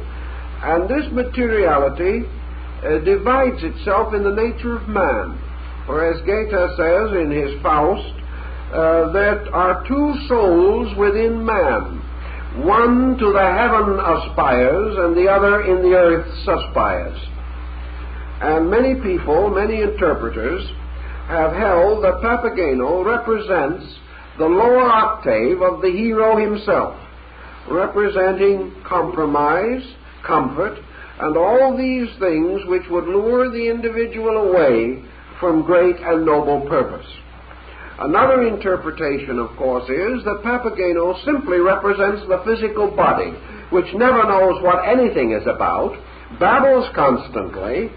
And this materiality divides itself in the nature of man. For as Goethe says in his Faust, there are two souls within man. One to the heaven aspires, and the other in the earth suspires. And many people, many interpreters, have held that Papageno represents the lower octave of the hero himself, representing compromise, comfort, and all these things which would lure the individual away from great and noble purpose. Another interpretation, of course, is that Papageno simply represents the physical body, which never knows what anything is about, babbles constantly,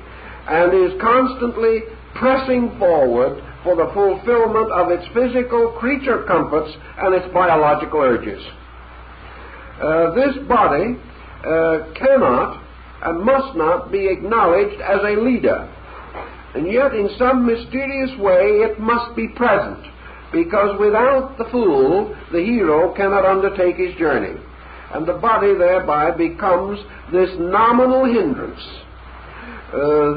and is constantly pressing forward for the fulfillment of its physical creature comforts and its biological urges. This body cannot and must not be acknowledged as a leader. And yet, in some mysterious way, it must be present, because without the fool, the hero cannot undertake his journey. And the body thereby becomes this nominal hindrance,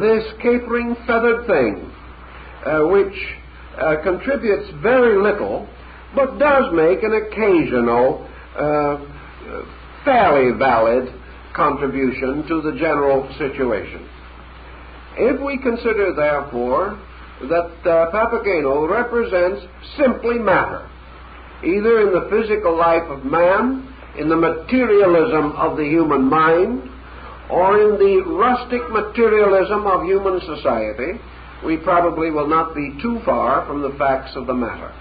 this capering, feathered thing, which contributes very little, but does make an occasional, fairly valid contribution to the general situation. If we consider, therefore, that Papageno represents simply matter, either in the physical life of man, in the materialism of the human mind, or in the rustic materialism of human society, we probably will not be too far from the facts of the matter.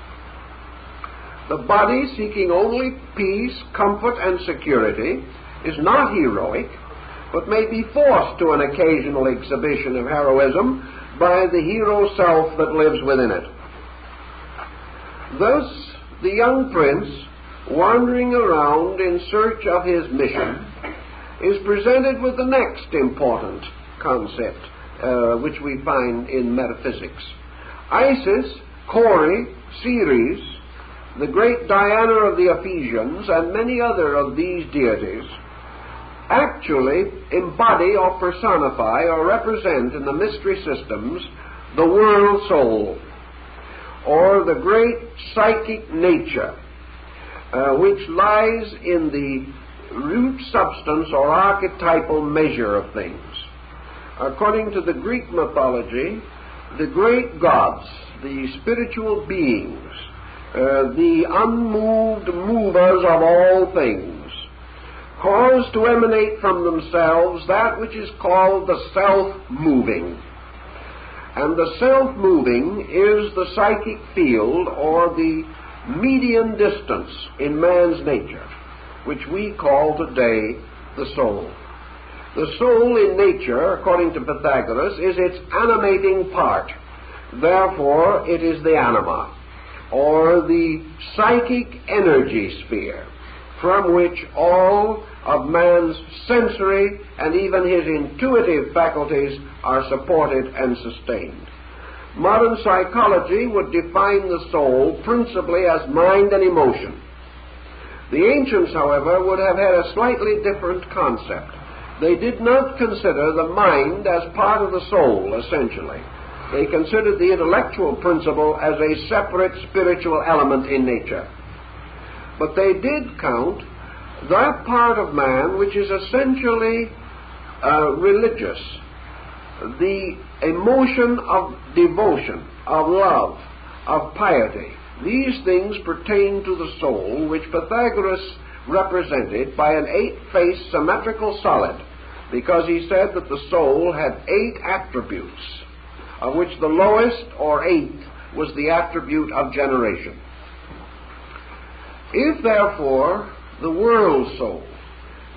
The body, seeking only peace, comfort, and security, is not heroic, but may be forced to an occasional exhibition of heroism by the hero self that lives within it. Thus, the young prince, wandering around in search of his mission, is presented with the next important concept, which we find in metaphysics. Isis, Cori, Ceres, the great Diana of the Ephesians, and many other of these deities actually embody or personify or represent in the mystery systems the world soul, or the great psychic nature, which lies in the root substance or archetypal measure of things. According to the Greek mythology, the great gods, the spiritual beings, the unmoved movers of all things, cause to emanate from themselves that which is called the self-moving. And the self-moving is the psychic field, or the median distance in man's nature, which we call today the soul. The soul in nature, according to Pythagoras, is its animating part. Therefore, it is the anima, or the psychic energy sphere, from which all of man's sensory and even his intuitive faculties are supported and sustained. Modern psychology would define the soul principally as mind and emotion. The ancients, however, would have had a slightly different concept. They did not consider the mind as part of the soul, essentially. They considered the intellectual principle as a separate spiritual element in nature. But they did count that part of man which is essentially religious, the emotion of devotion, of love, of piety. These things pertain to the soul, which Pythagoras represented by an 8-faced symmetrical solid, because he said that the soul had 8 attributes, of which the lowest, or 8th, was the attribute of generation. If, therefore, the world soul,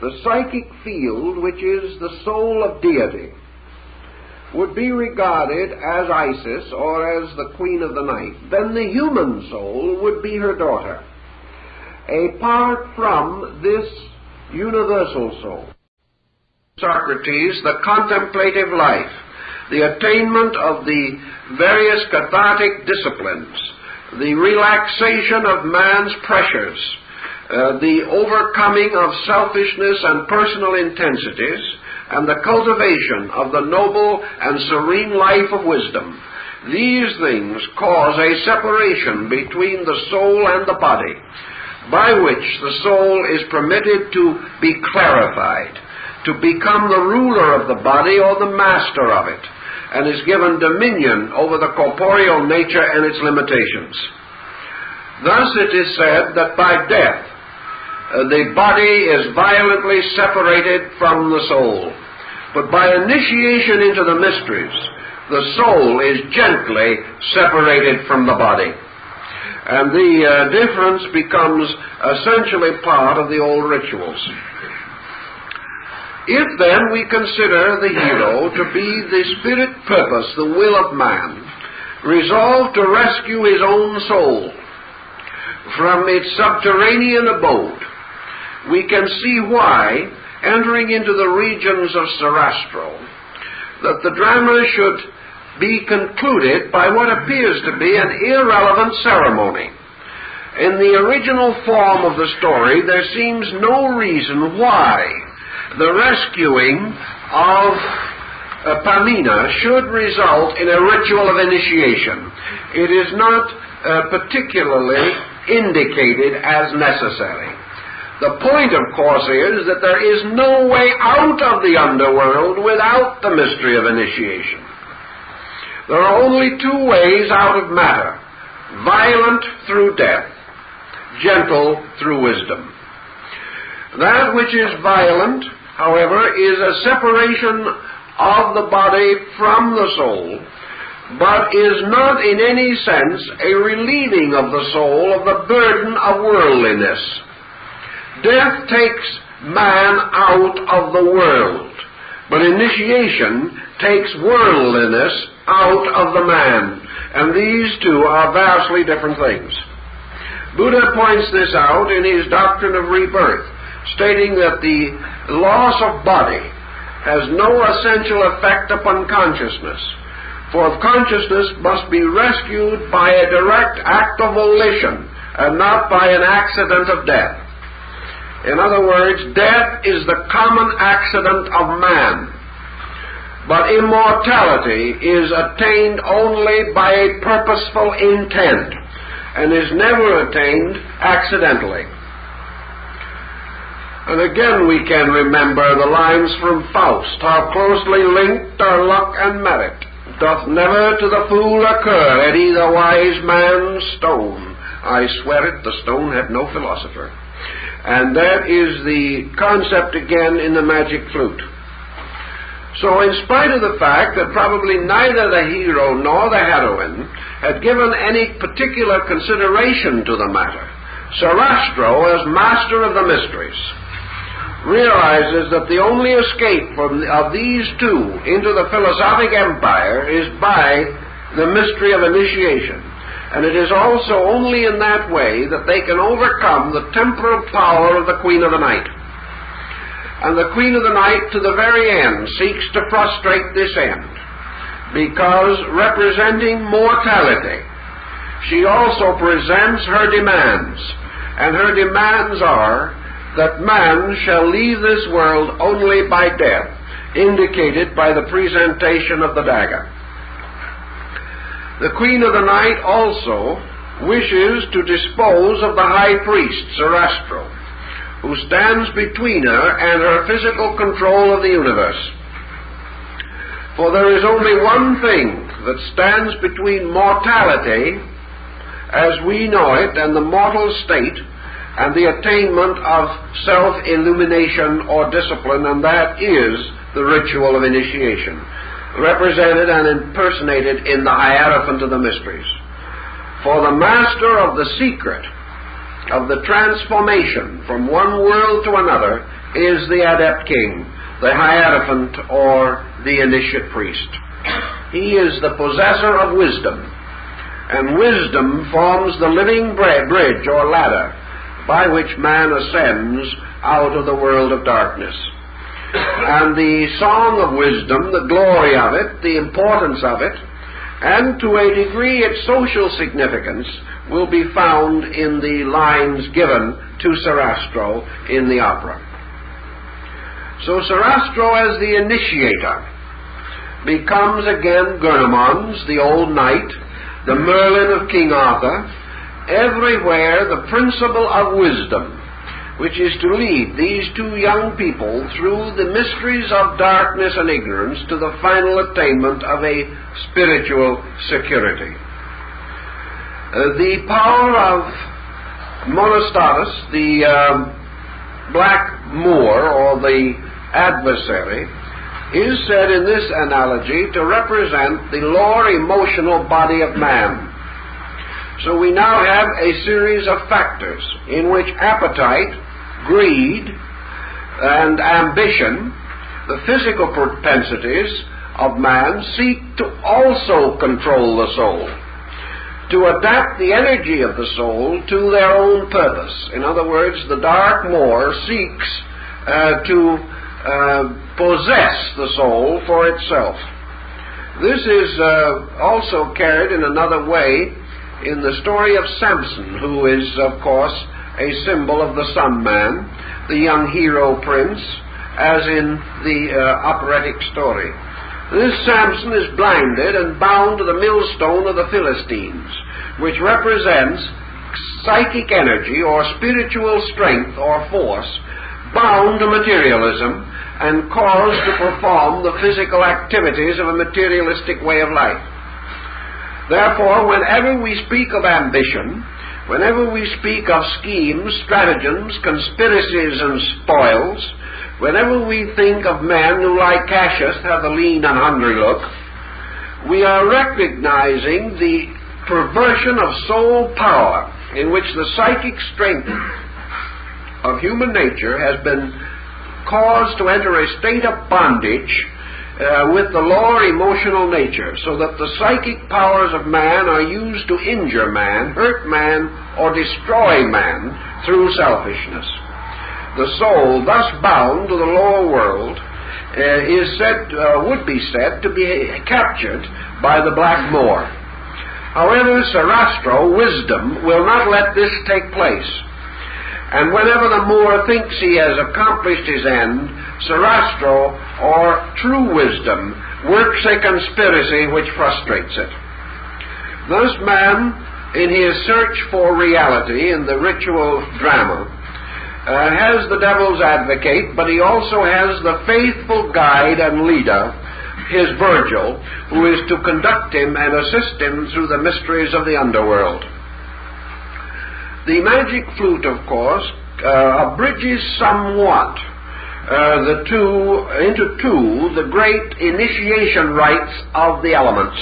the psychic field, which is the soul of deity, would be regarded as Isis, or as the queen of the night, then the human soul would be her daughter, apart from this universal soul. Socrates, the contemplative life, the attainment of the various cathartic disciplines, the relaxation of man's pressures, the overcoming of selfishness and personal intensities, and the cultivation of the noble and serene life of wisdom. These things cause a separation between the soul and the body, by which the soul is permitted to be clarified, to become the ruler of the body or the master of it, and is given dominion over the corporeal nature and its limitations. Thus it is said that by death the body is violently separated from the soul, but by initiation into the mysteries, the soul is gently separated from the body. And the difference becomes essentially part of the old rituals. If then we consider the hero to be the spirit purpose, the will of man, resolved to rescue his own soul from its subterranean abode, we can see why, entering into the regions of Sarastro, that the drama should be concluded by what appears to be an irrelevant ceremony. In the original form of the story, there seems no reason why the rescuing of Pamina should result in a ritual of initiation. It is not particularly indicated as necessary. The point, of course, is that there is no way out of the underworld without the mystery of initiation. There are only two ways out of matter: violent through death, gentle through wisdom. That which is violent, however, is a separation of the body from the soul, but is not in any sense a relieving of the soul of the burden of worldliness. Death takes man out of the world, but initiation takes worldliness out of the man, and these two are vastly different things. Buddha points this out in his doctrine of rebirth, stating that the loss of body has no essential effect upon consciousness, for consciousness must be rescued by a direct act of volition and not by an accident of death. In other words, death is the common accident of man, but immortality is attained only by a purposeful intent and is never attained accidentally. And again we can remember the lines from Faust: how closely linked are luck and merit, doth never to the fool occur at either wise man's stone. I swear it, the stone had no philosopher. And that is the concept again in the magic flute. So in spite of the fact that probably neither the hero nor the heroine had given any particular consideration to the matter, Sarastro, as master of the mysteries, realizes that the only escape of these two into the philosophic empire is by the mystery of initiation. And it is also only in that way that they can overcome the temporal power of the Queen of the Night. And the Queen of the Night, to the very end, seeks to frustrate this end, because representing mortality, she also presents her demands. And her demands are that man shall leave this world only by death, indicated by the presentation of the dagger. The Queen of the Night also wishes to dispose of the high priest, Sarastro, who stands between her and her physical control of the universe. For there is only one thing that stands between mortality, as we know it, and the mortal state, and the attainment of self-illumination or discipline, and that is the ritual of initiation, represented and impersonated in the Hierophant of the Mysteries. For the master of the secret of the transformation from one world to another is the Adept King, the Hierophant, or the Initiate Priest. He is the possessor of wisdom, and wisdom forms the living bridge or ladder by which man ascends out of the world of darkness. And the song of wisdom, the glory of it, the importance of it, and to a degree its social significance, will be found in the lines given to Sarastro in the opera. So Sarastro, as the initiator, becomes again Gurnemanz, the old knight, the Merlin of King Arthur, everywhere the principle of wisdom, which is to lead these two young people through the mysteries of darkness and ignorance to the final attainment of a spiritual security. The power of Monostatus, the black Moor, or the adversary, is said in this analogy to represent the lower emotional body of man. So we now have a series of factors in which appetite, greed, and ambition, the physical propensities of man, seek to also control the soul, to adapt the energy of the soul to their own purpose. In other words, the dark Moor seeks to possess the soul for itself. This is also carried in another way in the story of Samson, who is, of course, a symbol of the Sun Man, the young hero prince, as in the operatic story. This Samson is blinded and bound to the millstone of the Philistines, which represents psychic energy or spiritual strength or force bound to materialism and caused to perform the physical activities of a materialistic way of life. Therefore, whenever we speak of ambition, whenever we speak of schemes, stratagems, conspiracies, and spoils, whenever we think of men who, like Cassius, have a lean and hungry look, we are recognizing the perversion of soul power in which the psychic strength of human nature has been caused to enter a state of bondage with the lower emotional nature, so that the psychic powers of man are used to injure man, hurt man, or destroy man through selfishness. The soul, thus bound to the lower world, would be said to be captured by the Black Moor. However, Sarastro, wisdom, will not let this take place. And whenever the Moor thinks he has accomplished his end, Sarastro, or true wisdom, works a conspiracy which frustrates it. Thus man, in his search for reality in the ritual drama, has the devil's advocate, but he also has the faithful guide and leader, his Virgil, who is to conduct him and assist him through the mysteries of the underworld. The magic flute, of course, abridges somewhat the great initiation rites of the elements.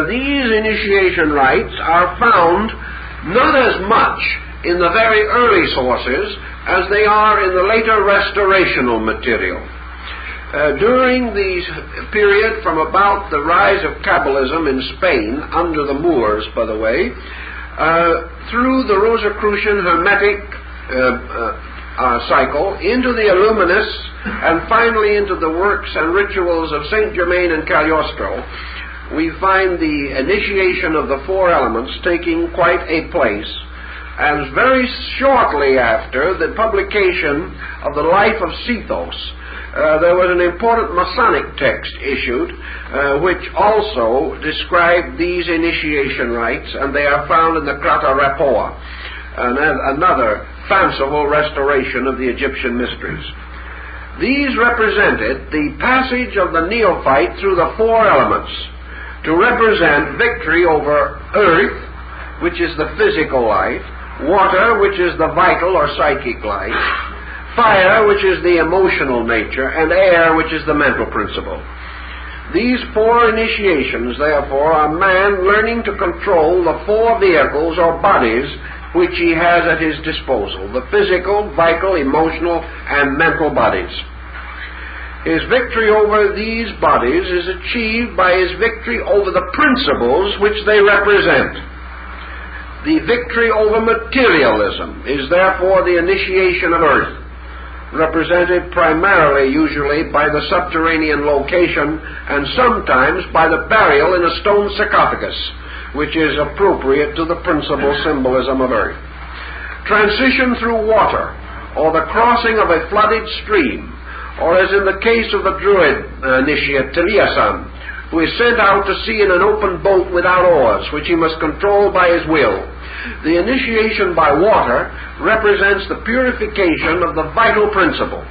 These initiation rites are found not as much in the very early sources as they are in the later restorational material. During the period from about the rise of Kabbalism in Spain, under the Moors, by the way, through the Rosicrucian Hermetic cycle, into the Illuminists, and finally into the works and rituals of Saint Germain and Cagliostro, we find the initiation of the four elements taking quite a place. And very shortly after the publication of the Life of Sethos, there was an important Masonic text issued which also described these initiation rites, and they are found in the Krata Rapports, another fanciful restoration of the Egyptian mysteries. These represented the passage of the neophyte through the four elements to represent victory over earth, which is the physical life, water, which is the vital or psychic life, fire, which is the emotional nature, and air, which is the mental principle. These four initiations, therefore, are man learning to control the four vehicles or bodies which he has at his disposal, the physical, vital, emotional, and mental bodies. His victory over these bodies is achieved by his victory over the principles which they represent. The victory over materialism is therefore the initiation of earth, represented primarily, usually, by the subterranean location and sometimes by the burial in a stone sarcophagus, which is appropriate to the principal symbolism of earth. Transition through water, or the crossing of a flooded stream, or as in the case of the Druid initiate Taliasan, who is sent out to sea in an open boat without oars, which he must control by his will. The initiation by water represents the purification of the vital principle,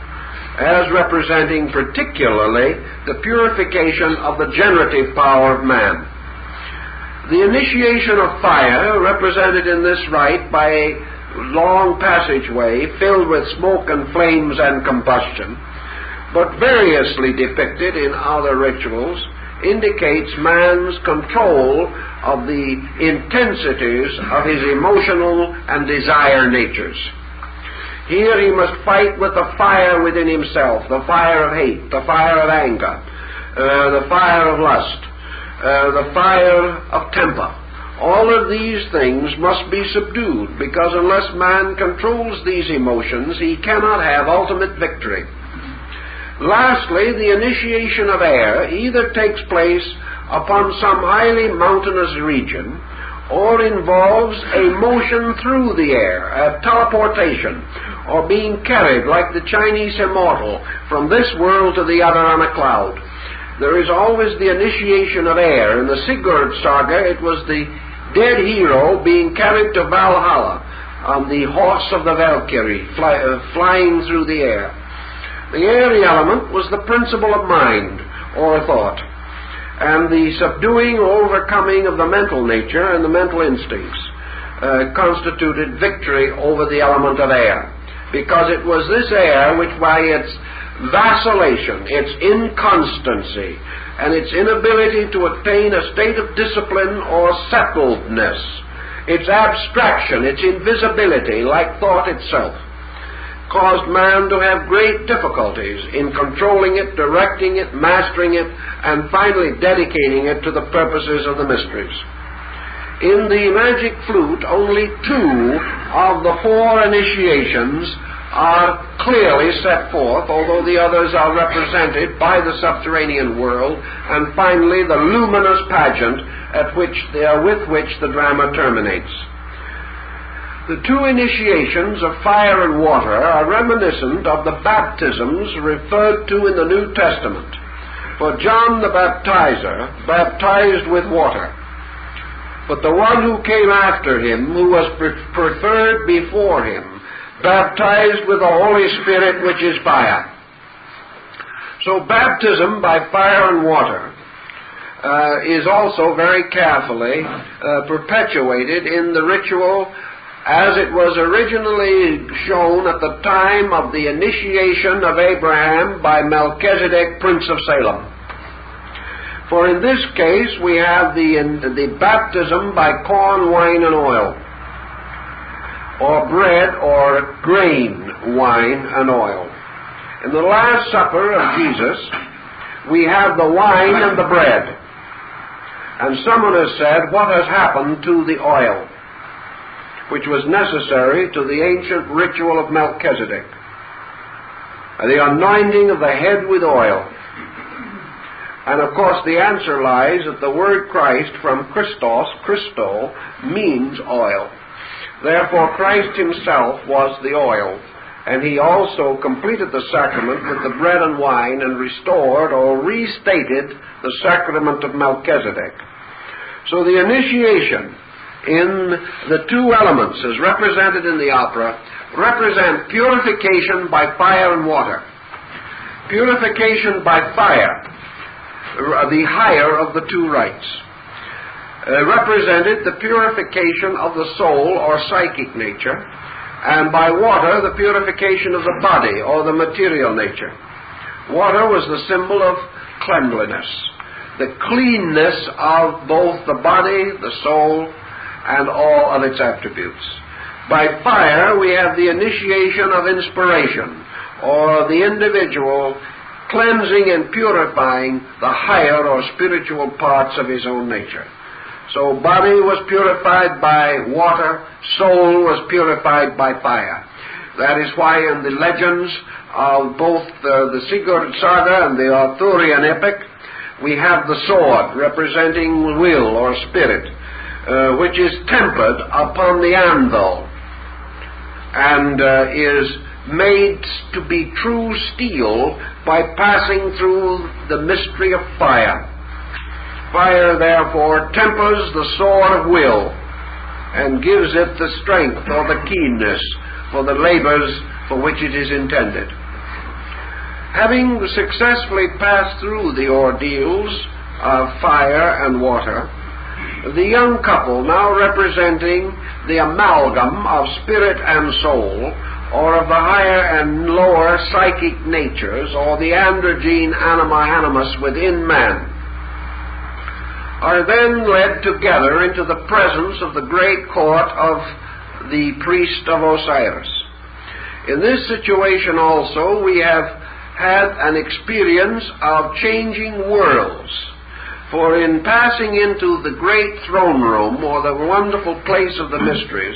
as representing particularly the purification of the generative power of man. The initiation of fire, represented in this rite by a long passageway filled with smoke and flames and combustion, but variously depicted in other rituals, indicates man's control of the intensities of his emotional and desire natures. Here he must fight with the fire within himself, the fire of hate, the fire of anger, the fire of lust, the fire of temper. All of these things must be subdued, because unless man controls these emotions, he cannot have ultimate victory. Lastly, the initiation of air either takes place upon some highly mountainous region, or involves a motion through the air, a teleportation, or being carried like the Chinese immortal from this world to the other on a cloud. There is always the initiation of air. In the Sigurd saga, it was the dead hero being carried to Valhalla on the horse of the Valkyrie, flying through the air. The airy element was the principle of mind, or thought, and the subduing or overcoming of the mental nature and the mental instincts constituted victory over the element of air, because it was this air which, by its vacillation, its inconstancy, and its inability to attain a state of discipline or settledness, its abstraction, its invisibility, like thought itself, caused man to have great difficulties in controlling it, directing it, mastering it, and finally dedicating it to the purposes of the mysteries. In the magic flute, only 2 of the 4 initiations are clearly set forth, although the others are represented by the subterranean world, and finally the luminous pageant with which the drama terminates. The 2 initiations of fire and water are reminiscent of the baptisms referred to in the New Testament. For John the Baptizer baptized with water, but the one who came after him, who was preferred before him, baptized with the Holy Spirit, which is fire. So baptism by fire and water is also very carefully perpetuated in the ritual as it was originally shown at the time of the initiation of Abraham by Melchizedek, Prince of Salem. For in this case we have the baptism by corn, wine, and oil, or bread or grain, wine, and oil. In the Last Supper of Jesus, we have the wine and the bread. And someone has said, what has happened to the oil, which was necessary to the ancient ritual of Melchizedek? The anointing of the head with oil. And of course the answer lies that the word Christ from Christos, Christo, means oil. Therefore Christ himself was the oil, and he also completed the sacrament with the bread and wine and restored or restated the sacrament of Melchizedek. So the initiation in the 2 elements as represented in the opera represent purification by fire and water. Purification by fire, the higher of the 2 rites, represented the purification of the soul or psychic nature, and by water the purification of the body or the material nature. Water was the symbol of cleanliness, the cleanness of both the body, the soul, and all of its attributes. By fire we have the initiation of inspiration, or the individual cleansing and purifying the higher or spiritual parts of his own nature. So body was purified by water, soul was purified by fire. That is why in the legends of both the Sigurd saga and the Arthurian epic, we have the sword representing will or spirit, which is tempered upon the anvil and is made to be true steel by passing through the mystery of fire. Fire, therefore, tempers the sword of will and gives it the strength or the keenness for the labors for which it is intended. Having successfully passed through the ordeals of fire and water, the young couple, now representing the amalgam of spirit and soul, or of the higher and lower psychic natures, or the androgyne anima animus within man, are then led together into the presence of the great court of the priest of Osiris. In this situation also we have had an experience of changing worlds. For in passing into the great throne room, or the wonderful place of the mysteries,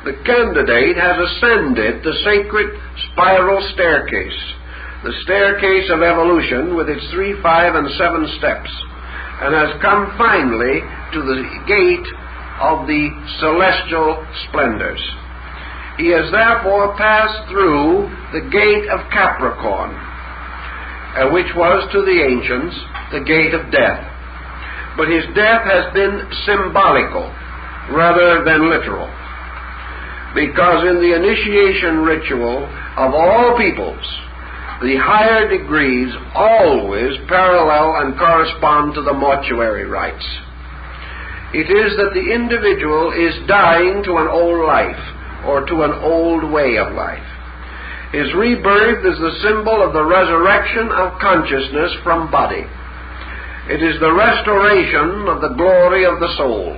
the candidate has ascended the sacred spiral staircase, the staircase of evolution with its 3, 5, and 7 steps, and has come finally to the gate of the celestial splendors. He has therefore passed through the gate of Capricorn, which was to the ancients the gate of death. But his death has been symbolical rather than literal, because in the initiation ritual of all peoples, the higher degrees always parallel and correspond to the mortuary rites. It is that the individual is dying to an old life, or to an old way of life. His rebirth is the symbol of the resurrection of consciousness from body. It is the restoration of the glory of the soul.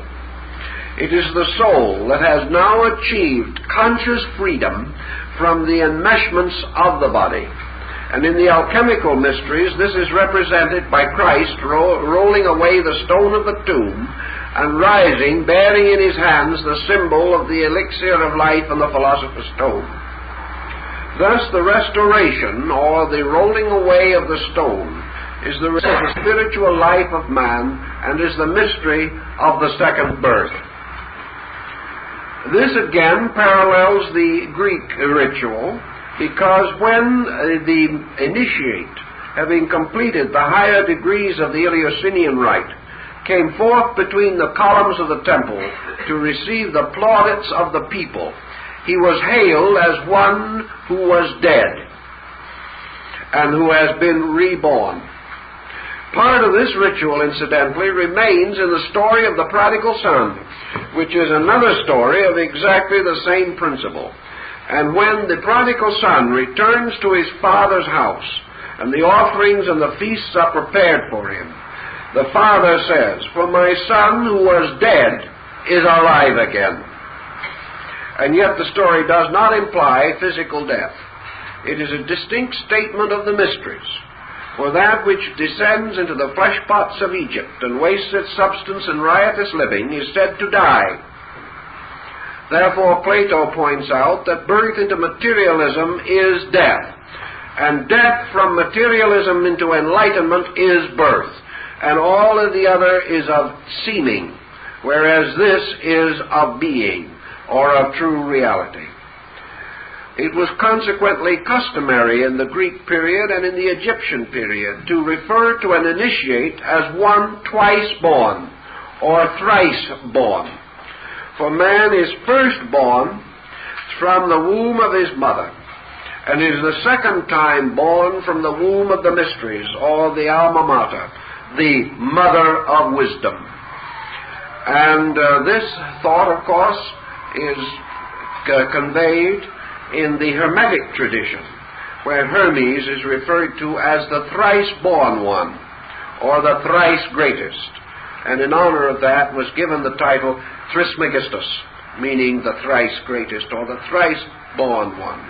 It is the soul that has now achieved conscious freedom from the enmeshments of the body. And in the alchemical mysteries, this is represented by Christ rolling away the stone of the tomb and rising, bearing in his hands the symbol of the elixir of life and the philosopher's stone. Thus the restoration, or the rolling away of the stone, is the spiritual life of man, and is the mystery of the second birth. This again parallels the Greek ritual, because when the initiate, having completed the higher degrees of the Eleusinian rite, came forth between the columns of the temple to receive the plaudits of the people, he was hailed as one who was dead and who has been reborn. Part of this ritual, incidentally, remains in the story of the prodigal son, which is another story of exactly the same principle. And when the prodigal son returns to his father's house, and the offerings and the feasts are prepared for him, the father says, "For my son who was dead is alive again." And yet the story does not imply physical death. It is a distinct statement of the mysteries. For that which descends into the flesh pots of Egypt and wastes its substance in riotous living is said to die. Therefore Plato points out that birth into materialism is death, and death from materialism into enlightenment is birth, and all of the other is of seeming, whereas this is of being, or of true reality. It was consequently customary in the Greek period and in the Egyptian period to refer to an initiate as one twice born, or thrice born. For man is first born from the womb of his mother, and is the second time born from the womb of the mysteries, or the alma mater, the mother of wisdom. And this thought, of course, is conveyed in the Hermetic tradition, where Hermes is referred to as the thrice-born one, or the thrice greatest, and in honor of that was given the title Trismegistus, meaning the thrice greatest, or the thrice-born one.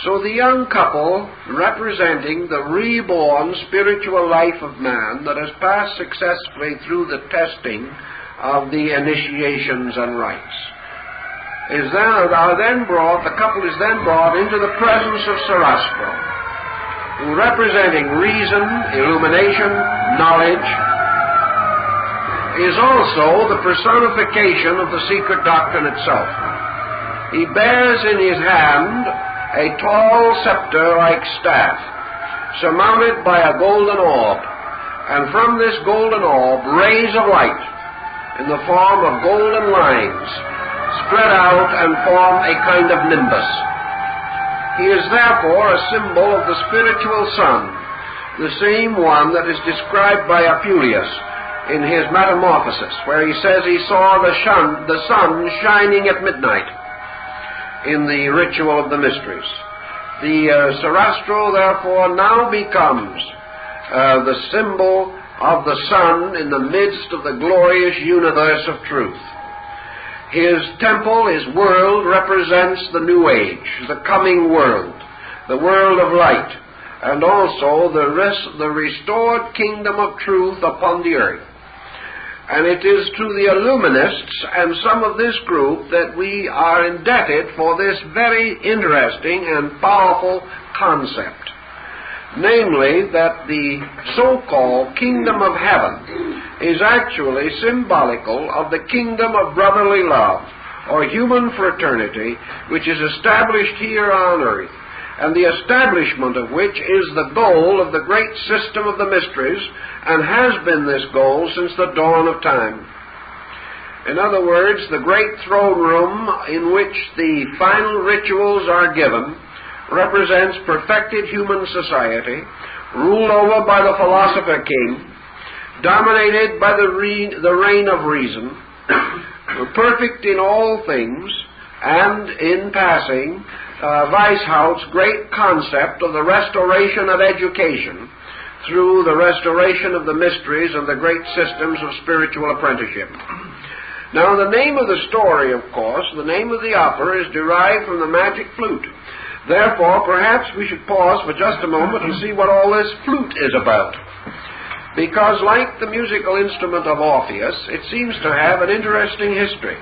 So the young couple, representing the reborn spiritual life of man that has passed successfully through the testing of the initiations and rites, the couple is then brought into the presence of Sarastro, who, representing reason, illumination, knowledge, is also the personification of the secret doctrine itself. He bears in his hand a tall scepter-like staff, surmounted by a golden orb, and from this golden orb rays of light in the form of golden lines spread out and form a kind of nimbus. He is therefore a symbol of the spiritual sun, the same one that is described by Apuleius in his Metamorphosis, where he says he saw the sun shining at midnight in the ritual of the mysteries. The Sarastro, therefore, now becomes the symbol of the sun in the midst of the glorious universe of truth. His temple, his world, represents the new age, the coming world, the world of light, and also the restored kingdom of truth upon the earth. And it is to the Illuminists and some of this group that we are indebted for this very interesting and powerful concept. Namely, that the so-called kingdom of heaven is actually symbolical of the kingdom of brotherly love, or human fraternity, which is established here on earth, and the establishment of which is the goal of the great system of the mysteries, and has been this goal since the dawn of time. In other words, the great throne room in which the final rituals are given represents perfected human society, ruled over by the philosopher king, dominated by the reign of reason, perfect in all things, and in passing, Weishaupt's great concept of the restoration of education through the restoration of the mysteries and the great systems of spiritual apprenticeship. Now, the name of the story, of course, the name of the opera, is derived from the magic flute. Therefore, perhaps we should pause for just a moment and see what all this flute is about. Because, like the musical instrument of Orpheus, it seems to have an interesting history.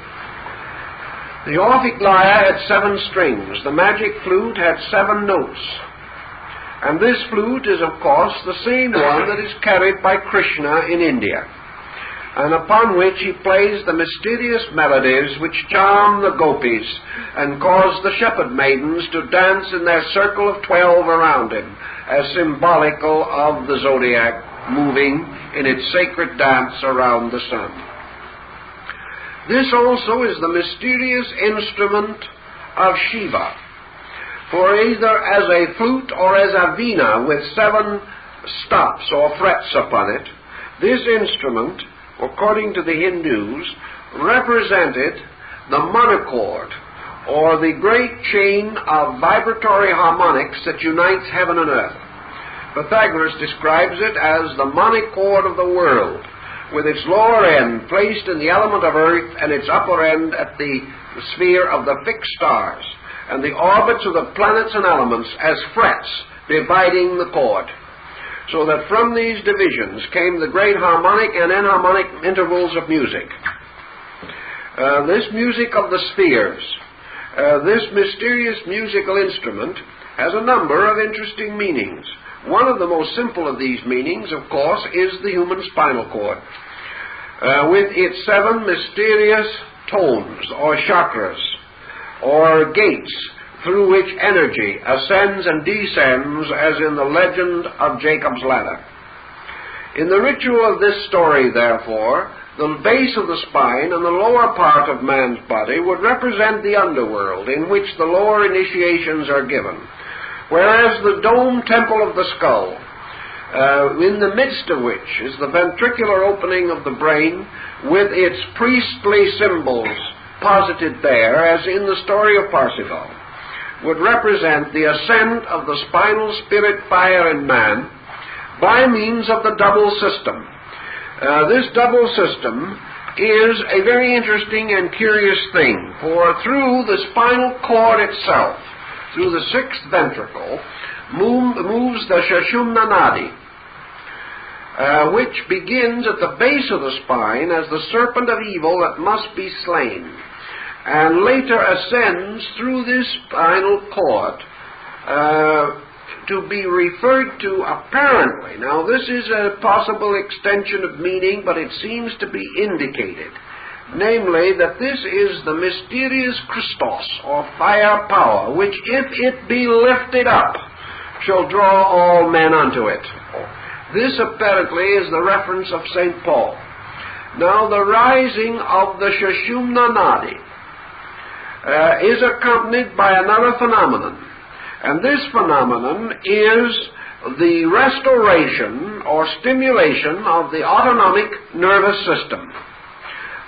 The Orphic lyre had 7 strings. The magic flute had 7 notes. And this flute is, of course, the same one that is carried by Krishna in India, and upon which he plays the mysterious melodies which charm the gopis and cause the shepherd maidens to dance in their circle of 12 around him, as symbolical of the zodiac moving in its sacred dance around the sun. This also is the mysterious instrument of Shiva, for either as a flute or as a veena with 7 stops or frets upon it, this instrument, according to the Hindus, represented the monochord, or the great chain of vibratory harmonics that unites heaven and earth. Pythagoras describes it as the monochord of the world, with its lower end placed in the element of earth and its upper end at the sphere of the fixed stars, and the orbits of the planets and elements as frets dividing the chord. So that from these divisions came the great harmonic and enharmonic intervals of music. This music of the spheres, this mysterious musical instrument, has a number of interesting meanings. One of the most simple of these meanings, of course, is the human spinal cord, with its 7 mysterious tones, or chakras, or gates, through which energy ascends and descends, as in the legend of Jacob's ladder. In the ritual of this story, therefore, the base of the spine and the lower part of man's body would represent the underworld, in which the lower initiations are given, whereas the dome temple of the skull, in the midst of which is the ventricular opening of the brain, with its priestly symbols posited there, as in the story of Parsifal, would represent the ascent of the spinal spirit fire in man by means of the double system. This double system is a very interesting and curious thing, for through the spinal cord itself, through the 6th ventricle, moves the Sushumna Nadi, which begins at the base of the spine as the serpent of evil that must be slain, and later ascends through this spinal cord to be referred to apparently. Now, this is a possible extension of meaning, but it seems to be indicated, namely that this is the mysterious Christos, or fire power, which, if it be lifted up, shall draw all men unto it. This apparently is the reference of St. Paul. Now, the rising of the Sushumna Nadi is accompanied by another phenomenon, and this phenomenon is the restoration or stimulation of the autonomic nervous system,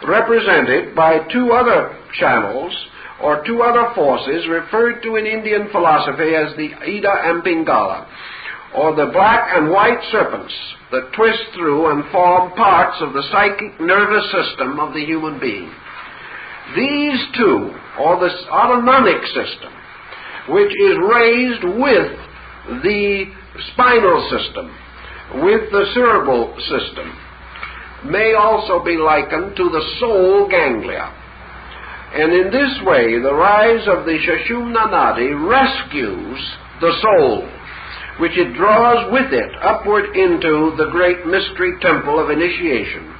represented by 2 other channels or 2 other forces referred to in Indian philosophy as the Ida and Pingala. or the black and white serpents that twist through and form parts of the psychic nervous system of the human being. These two, or the autonomic system, which is raised with the spinal system, with the cerebral system, may also be likened to the soul ganglia. And in this way, the rise of the Sushumna Nadi rescues the soul, which it draws with it upward into the great mystery temple of initiation,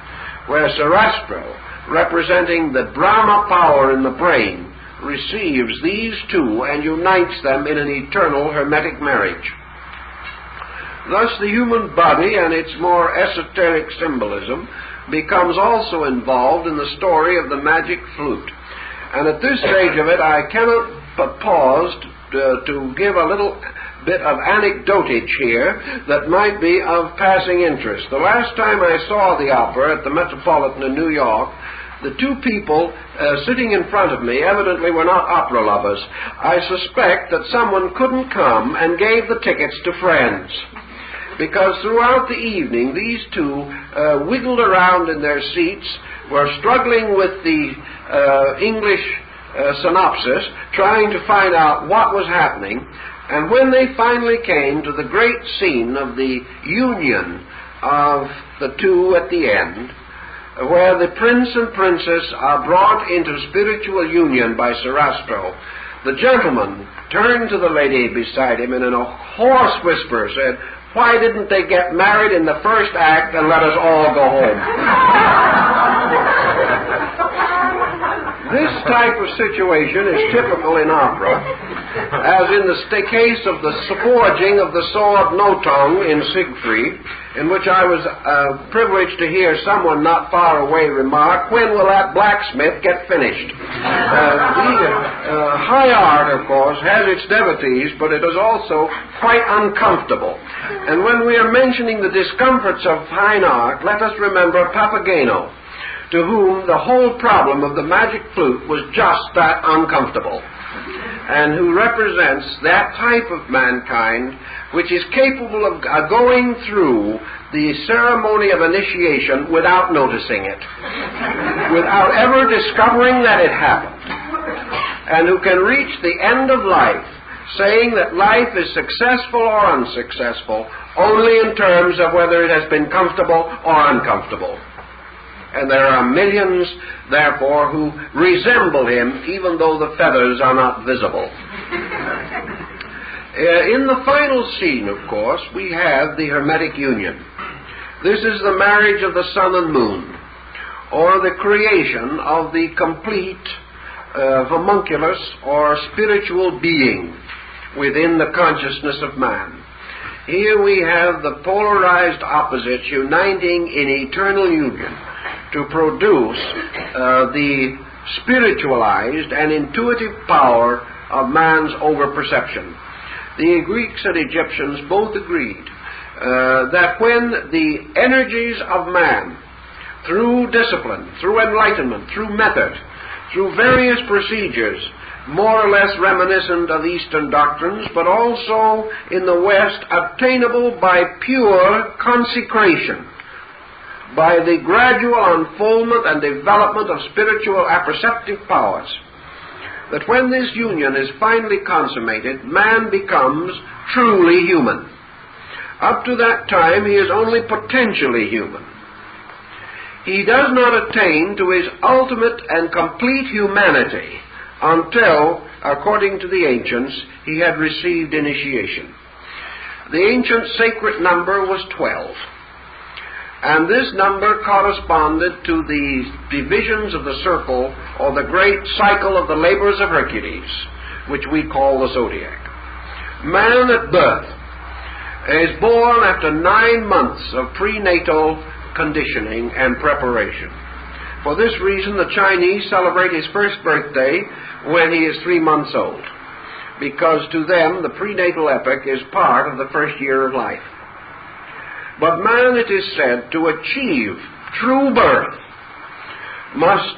where Sarastro, representing the Brahma power in the brain, receives these two and unites them in an eternal hermetic marriage. Thus the human body and its more esoteric symbolism becomes also involved in the story of the magic flute. And at this stage of it, I cannot but pause to give a little bit of anecdotage here that might be of passing interest. The last time I saw the opera at the Metropolitan in New York, the two people sitting in front of me evidently were not opera lovers. I suspect that someone couldn't come and gave the tickets to friends, because throughout the evening these two wiggled around in their seats, were struggling with the English synopsis, trying to find out what was happening, and when they finally came to the great scene of the union of the two at the end, where the prince and princess are brought into spiritual union by Sarastro, the gentleman turned to the lady beside him and in a hoarse whisper said, "Why didn't they get married in the first act and let us all go home?" This type of situation is typical in opera, as in the case of the forging of the sword Nothung in Siegfried, in which I was privileged to hear someone not far away remark, "When will that blacksmith get finished?" High art, of course, has its devotees, but it is also quite uncomfortable. And when we are mentioning the discomforts of fine art, let us remember Papageno, to whom the whole problem of the magic flute was just that, uncomfortable, and who represents that type of mankind which is capable of going through the ceremony of initiation without noticing it, without ever discovering that it happened, and who can reach the end of life saying that life is successful or unsuccessful only in terms of whether it has been comfortable or uncomfortable. And there are millions, therefore, who resemble him, even though the feathers are not visible. In the final scene, of course, we have the Hermetic Union. This is the marriage of the sun and moon, or the creation of the complete homunculus, or spiritual being, within the consciousness of man. Here we have the polarized opposites uniting in eternal union to produce the spiritualized and intuitive power of man's over-perception. The Greeks and Egyptians both agreed that when the energies of man, through discipline, through enlightenment, through method, through various procedures, more or less reminiscent of Eastern doctrines, but also in the West obtainable by pure consecration, by the gradual unfoldment and development of spiritual apperceptive powers, that when this union is finally consummated, man becomes truly human. Up to that time, he is only potentially human. He does not attain to his ultimate and complete humanity until, according to the ancients, he had received initiation. The ancient sacred number was 12. And this number corresponded to the divisions of the circle, or the great cycle of the labors of Hercules, which we call the zodiac. Man at birth is born after 9 months of prenatal conditioning and preparation. For this reason, the Chinese celebrate his first birthday when he is 3 months old, because to them the prenatal epoch is part of the first year of life. But man, it is said, to achieve true birth must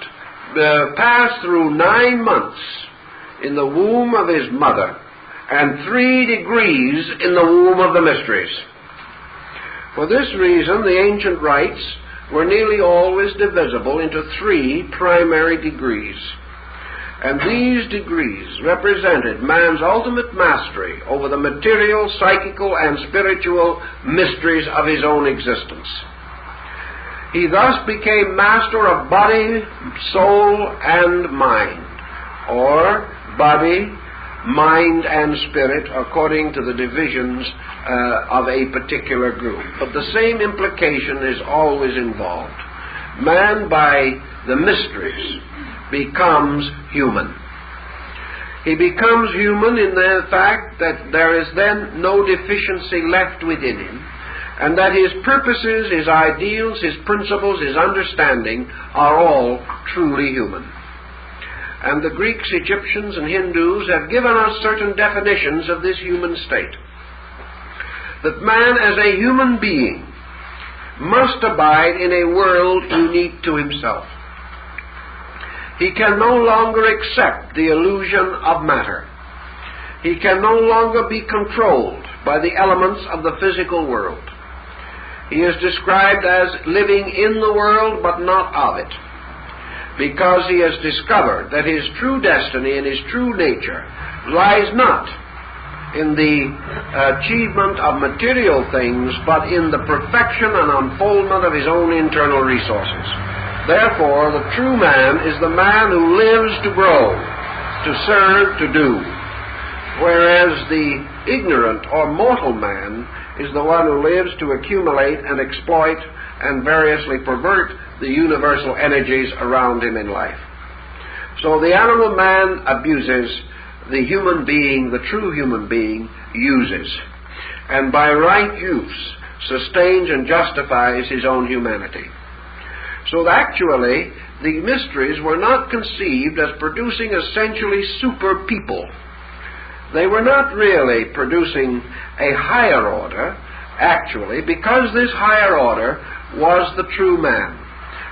pass through 9 months in the womb of his mother and 3 degrees in the womb of the mysteries. For this reason, the ancient rites were nearly always divisible into 3 primary degrees. And these degrees represented man's ultimate mastery over the material, psychical, and spiritual mysteries of his own existence. He thus became master of body, soul, and mind, or body, mind, and spirit, according to the divisions of a particular group. But the same implication is always involved. Man, by the mysteries, becomes human. He becomes human in the fact that there is then no deficiency left within him, and that his purposes, his ideals, his principles, his understanding are all truly human. And the Greeks, Egyptians, and Hindus have given us certain definitions of this human state. That man as a human being must abide in a world unique to himself. He can no longer accept the illusion of matter. He can no longer be controlled by the elements of the physical world. He is described as living in the world but not of it, because he has discovered that his true destiny and his true nature lies not in the achievement of material things, but in the perfection and unfoldment of his own internal resources. Therefore, the true man is the man who lives to grow, to serve, to do, whereas the ignorant or mortal man is the one who lives to accumulate and exploit and variously pervert the universal energies around him in life. So the animal man abuses, the human being, the true human being, uses, and by right use sustains and justifies his own humanity. So actually, the mysteries were not conceived as producing essentially super people. They were not really producing a higher order, actually, because this higher order was the true man.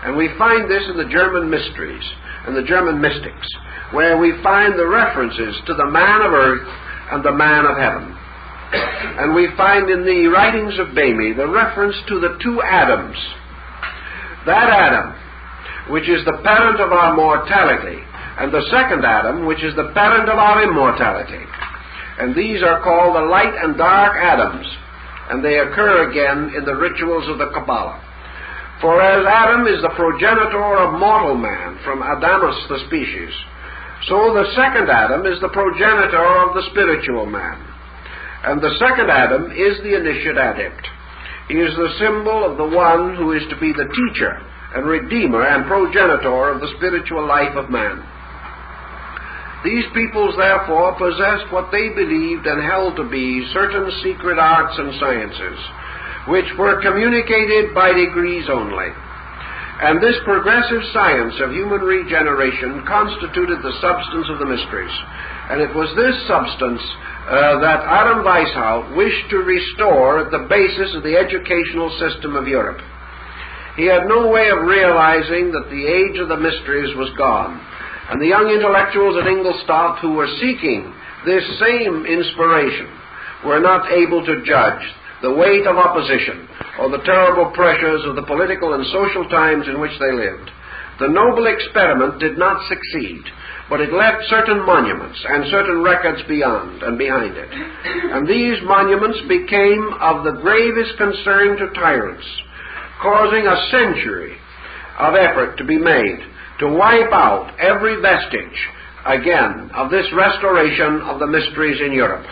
And we find this in the German mysteries and the German mystics, where we find the references to the man of earth and the man of heaven. And we find in the writings of Bamy the reference to the 2 Adams. That Adam, which is the parent of our mortality, and the second Adam, which is the parent of our immortality. And these are called the light and dark Adams, and they occur again in the rituals of the Kabbalah. For as Adam is the progenitor of mortal man from Adamus the species, so the second Adam is the progenitor of the spiritual man. And the second Adam is the initiate adept. He is the symbol of the one who is to be the teacher and redeemer and progenitor of the spiritual life of man. These peoples, therefore, possessed what they believed and held to be certain secret arts and sciences, which were communicated by degrees only. And this progressive science of human regeneration constituted the substance of the mysteries. And it was this substance that Adam Weishaupt wished to restore at the basis of the educational system of Europe. He had no way of realizing that the age of the mysteries was gone. And the young intellectuals at Ingolstadt who were seeking this same inspiration were not able to judge the weight of opposition or the terrible pressures of the political and social times in which they lived. The noble experiment did not succeed, but it left certain monuments and certain records beyond and behind it. And these monuments became of the gravest concern to tyrants, causing a century of effort to be made to wipe out every vestige, again, of this restoration of the mysteries in Europe.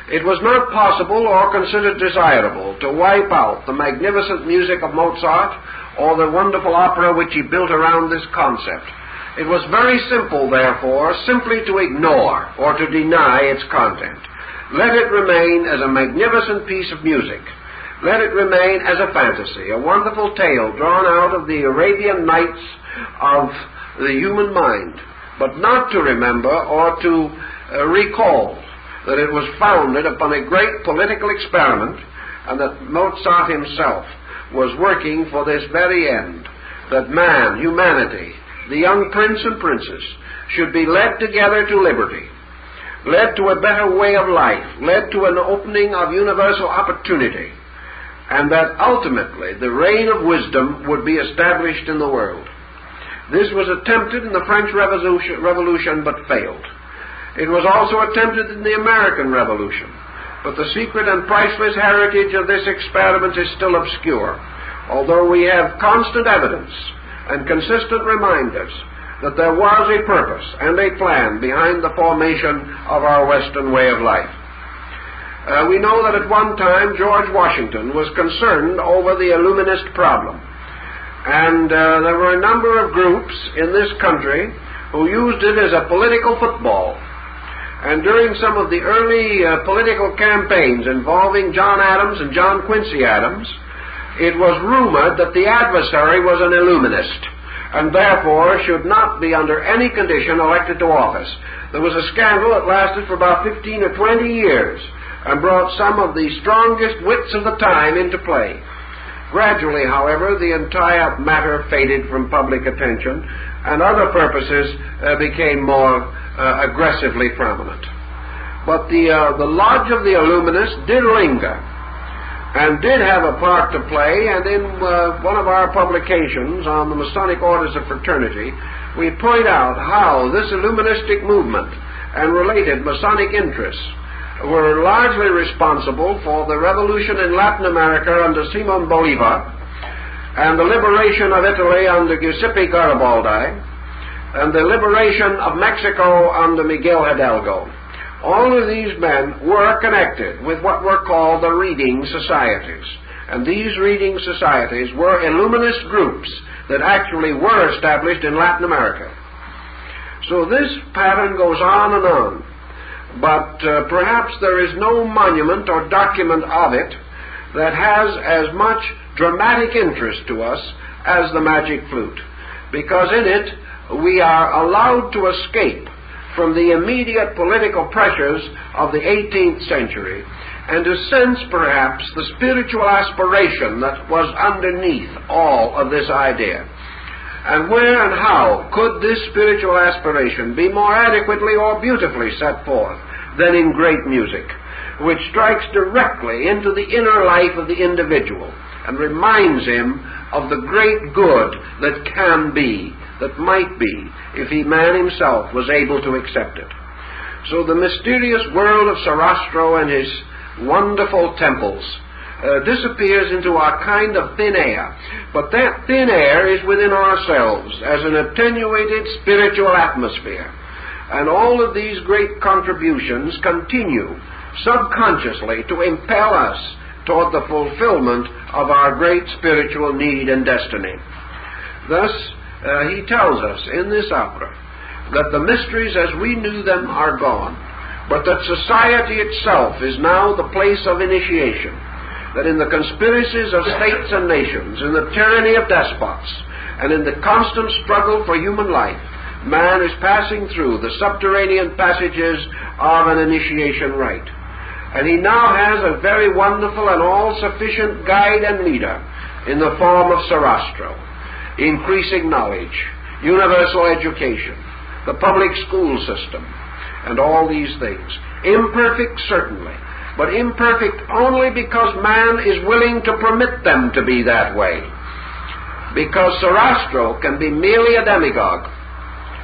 It was not possible or considered desirable to wipe out the magnificent music of Mozart or the wonderful opera which he built around this concept. It was very simple, therefore, simply to ignore or to deny its content. Let it remain as a magnificent piece of music. Let it remain as a fantasy, a wonderful tale drawn out of the Arabian Nights of the human mind, but not to remember or to recall that it was founded upon a great political experiment, and that Mozart himself was working for this very end, that man, humanity, the young prince and princess, should be led together to liberty. led to a better way of life, led to an opening of universal opportunity, and that ultimately the reign of wisdom would be established in the world. This was attempted in the French Revolution but failed. It was also attempted in the American Revolution, but the secret and priceless heritage of this experiment is still obscure, although we have constant evidence and consistent reminders that there was a purpose and a plan behind the formation of our Western way of life. We know that at one time George Washington was concerned over the Illuminist problem, and there were a number of groups in this country who used it as a political football. And during some of the early political campaigns involving John Adams and John Quincy Adams, it was rumored that the adversary was an Illuminist, and therefore should not be under any condition elected to office. There was a scandal that lasted for about 15 or 20 years and brought some of the strongest wits of the time into play. Gradually, however, the entire matter faded from public attention, and other purposes became more aggressively prominent. But the lodge of the Illuminists did linger, and did have a part to play, and in one of our publications on the Masonic Orders of Fraternity, we point out how this Illuministic movement and related Masonic interests were largely responsible for the revolution in Latin America under Simon Bolivar, and the liberation of Italy under Giuseppe Garibaldi, and the liberation of Mexico under Miguel Hidalgo. All of these men were connected with what were called the reading societies. And these reading societies were Illuminist groups that actually were established in Latin America. So this pattern goes on and on. But perhaps there is no monument or document of it that has as much dramatic interest to us as the magic flute, because in it we are allowed to escape from the immediate political pressures of the 18th century and to sense perhaps the spiritual aspiration that was underneath all of this idea. And where and how could this spiritual aspiration be more adequately or beautifully set forth than in great music, which strikes directly into the inner life of the individual and reminds him of the great good that can be, that might be, if man himself was able to accept it. So the mysterious world of Sarastro and his wonderful temples disappears into a kind of thin air. But that thin air is within ourselves as an attenuated spiritual atmosphere. And all of these great contributions continue subconsciously to impel us toward the fulfillment of our great spiritual need and destiny. Thus, he tells us in this opera that the mysteries as we knew them are gone, but that society itself is now the place of initiation, that in the conspiracies of states and nations, in the tyranny of despots, and in the constant struggle for human life, man is passing through the subterranean passages of an initiation rite. And he now has a very wonderful and all-sufficient guide and leader in the form of Sarastro, increasing knowledge, universal education, the public school system, and all these things. Imperfect, certainly, but imperfect only because man is willing to permit them to be that way. Because Sarastro can be merely a demagogue,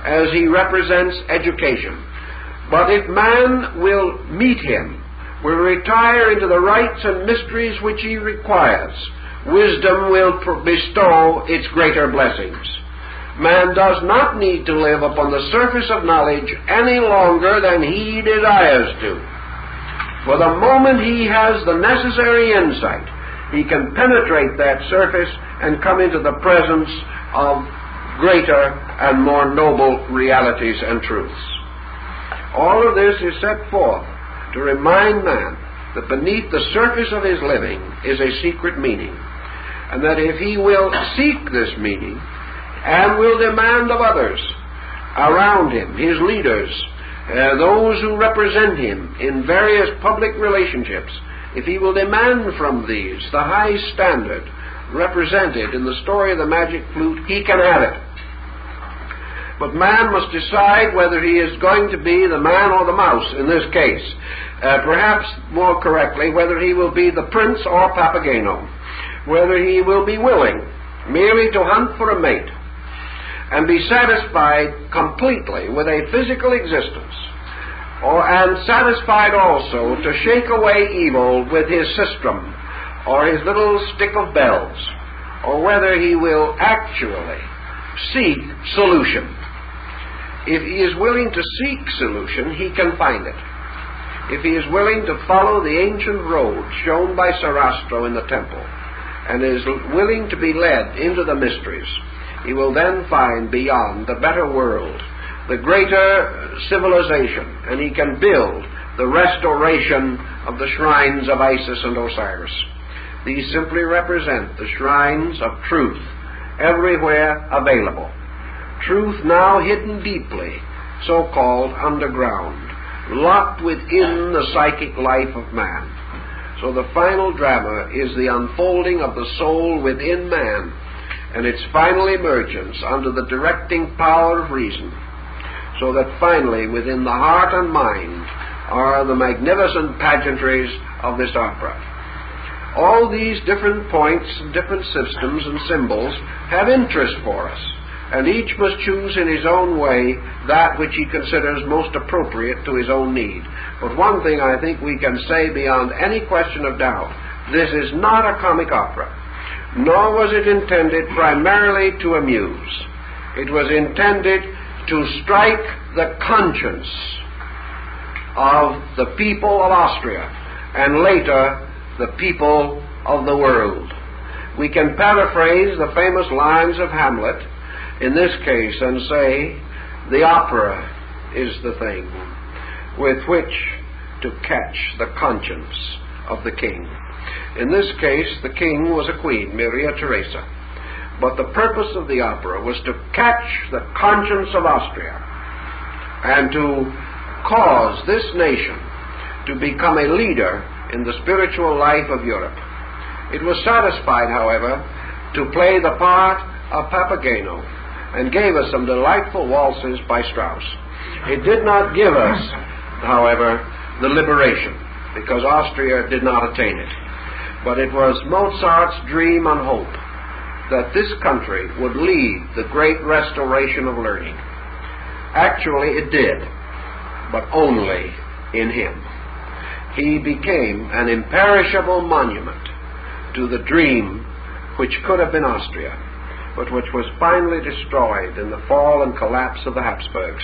as he represents education. But if man will meet him, will retire into the rites and mysteries which he requires, wisdom will bestow its greater blessings. Man does not need to live upon the surface of knowledge any longer than he desires to. For the moment he has the necessary insight, he can penetrate that surface and come into the presence of greater and more noble realities and truths. All of this is set forth to remind man that beneath the surface of his living is a secret meaning, and that if he will seek this meaning and will demand of others around him, his leaders, those who represent him in various public relationships, if he will demand from these the high standard represented in the story of the magic flute, he can have it. but man must decide whether he is going to be the man or the mouse in this case. Perhaps more correctly, whether he will be the prince or Papageno, whether he will be willing merely to hunt for a mate and be satisfied completely with a physical existence, and satisfied also to shake away evil with his sistrum or his little stick of bells, or whether he will actually seek solution. If he is willing to seek solution, he can find it. If he is willing to follow the ancient road shown by Sarastro in the temple, and is willing to be led into the mysteries, he will then find beyond the better world the greater civilization, and he can build the restoration of the shrines of Isis and Osiris. These simply represent the shrines of truth everywhere available. Truth now hidden deeply, so-called underground, locked within the psychic life of man. So the final drama is the unfolding of the soul within man and its final emergence under the directing power of reason, so that finally within the heart and mind are the magnificent pageantries of this opera. All these different points, different systems and symbols have interest for us, and each must choose in his own way that which he considers most appropriate to his own need. But one thing I think we can say beyond any question of doubt: this is not a comic opera, nor was it intended primarily to amuse. It was intended to strike the conscience of the people of Austria, and later the people of the world. We can paraphrase the famous lines of Hamlet in this case and say, the opera is the thing with which to catch the conscience of the king. In this case, the king was a queen, Maria Theresa. But the purpose of the opera was to catch the conscience of Austria and to cause this nation to become a leader in the spiritual life of Europe. It was satisfied, however, to play the part of Papageno, and gave us some delightful waltzes by Strauss. It did not give us, however, the liberation, because Austria did not attain it. But it was Mozart's dream and hope that this country would lead the great restoration of learning. Actually, it did, but only in him. He became an imperishable monument to the dream which could have been Austria, but which was finally destroyed in the fall and collapse of the Habsburgs.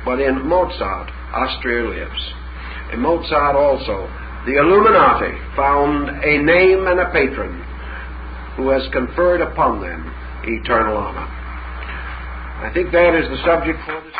But in Mozart, Austria lives. In Mozart also, the Illuminati found a name and a patron who has conferred upon them eternal honor. I think that is the subject for this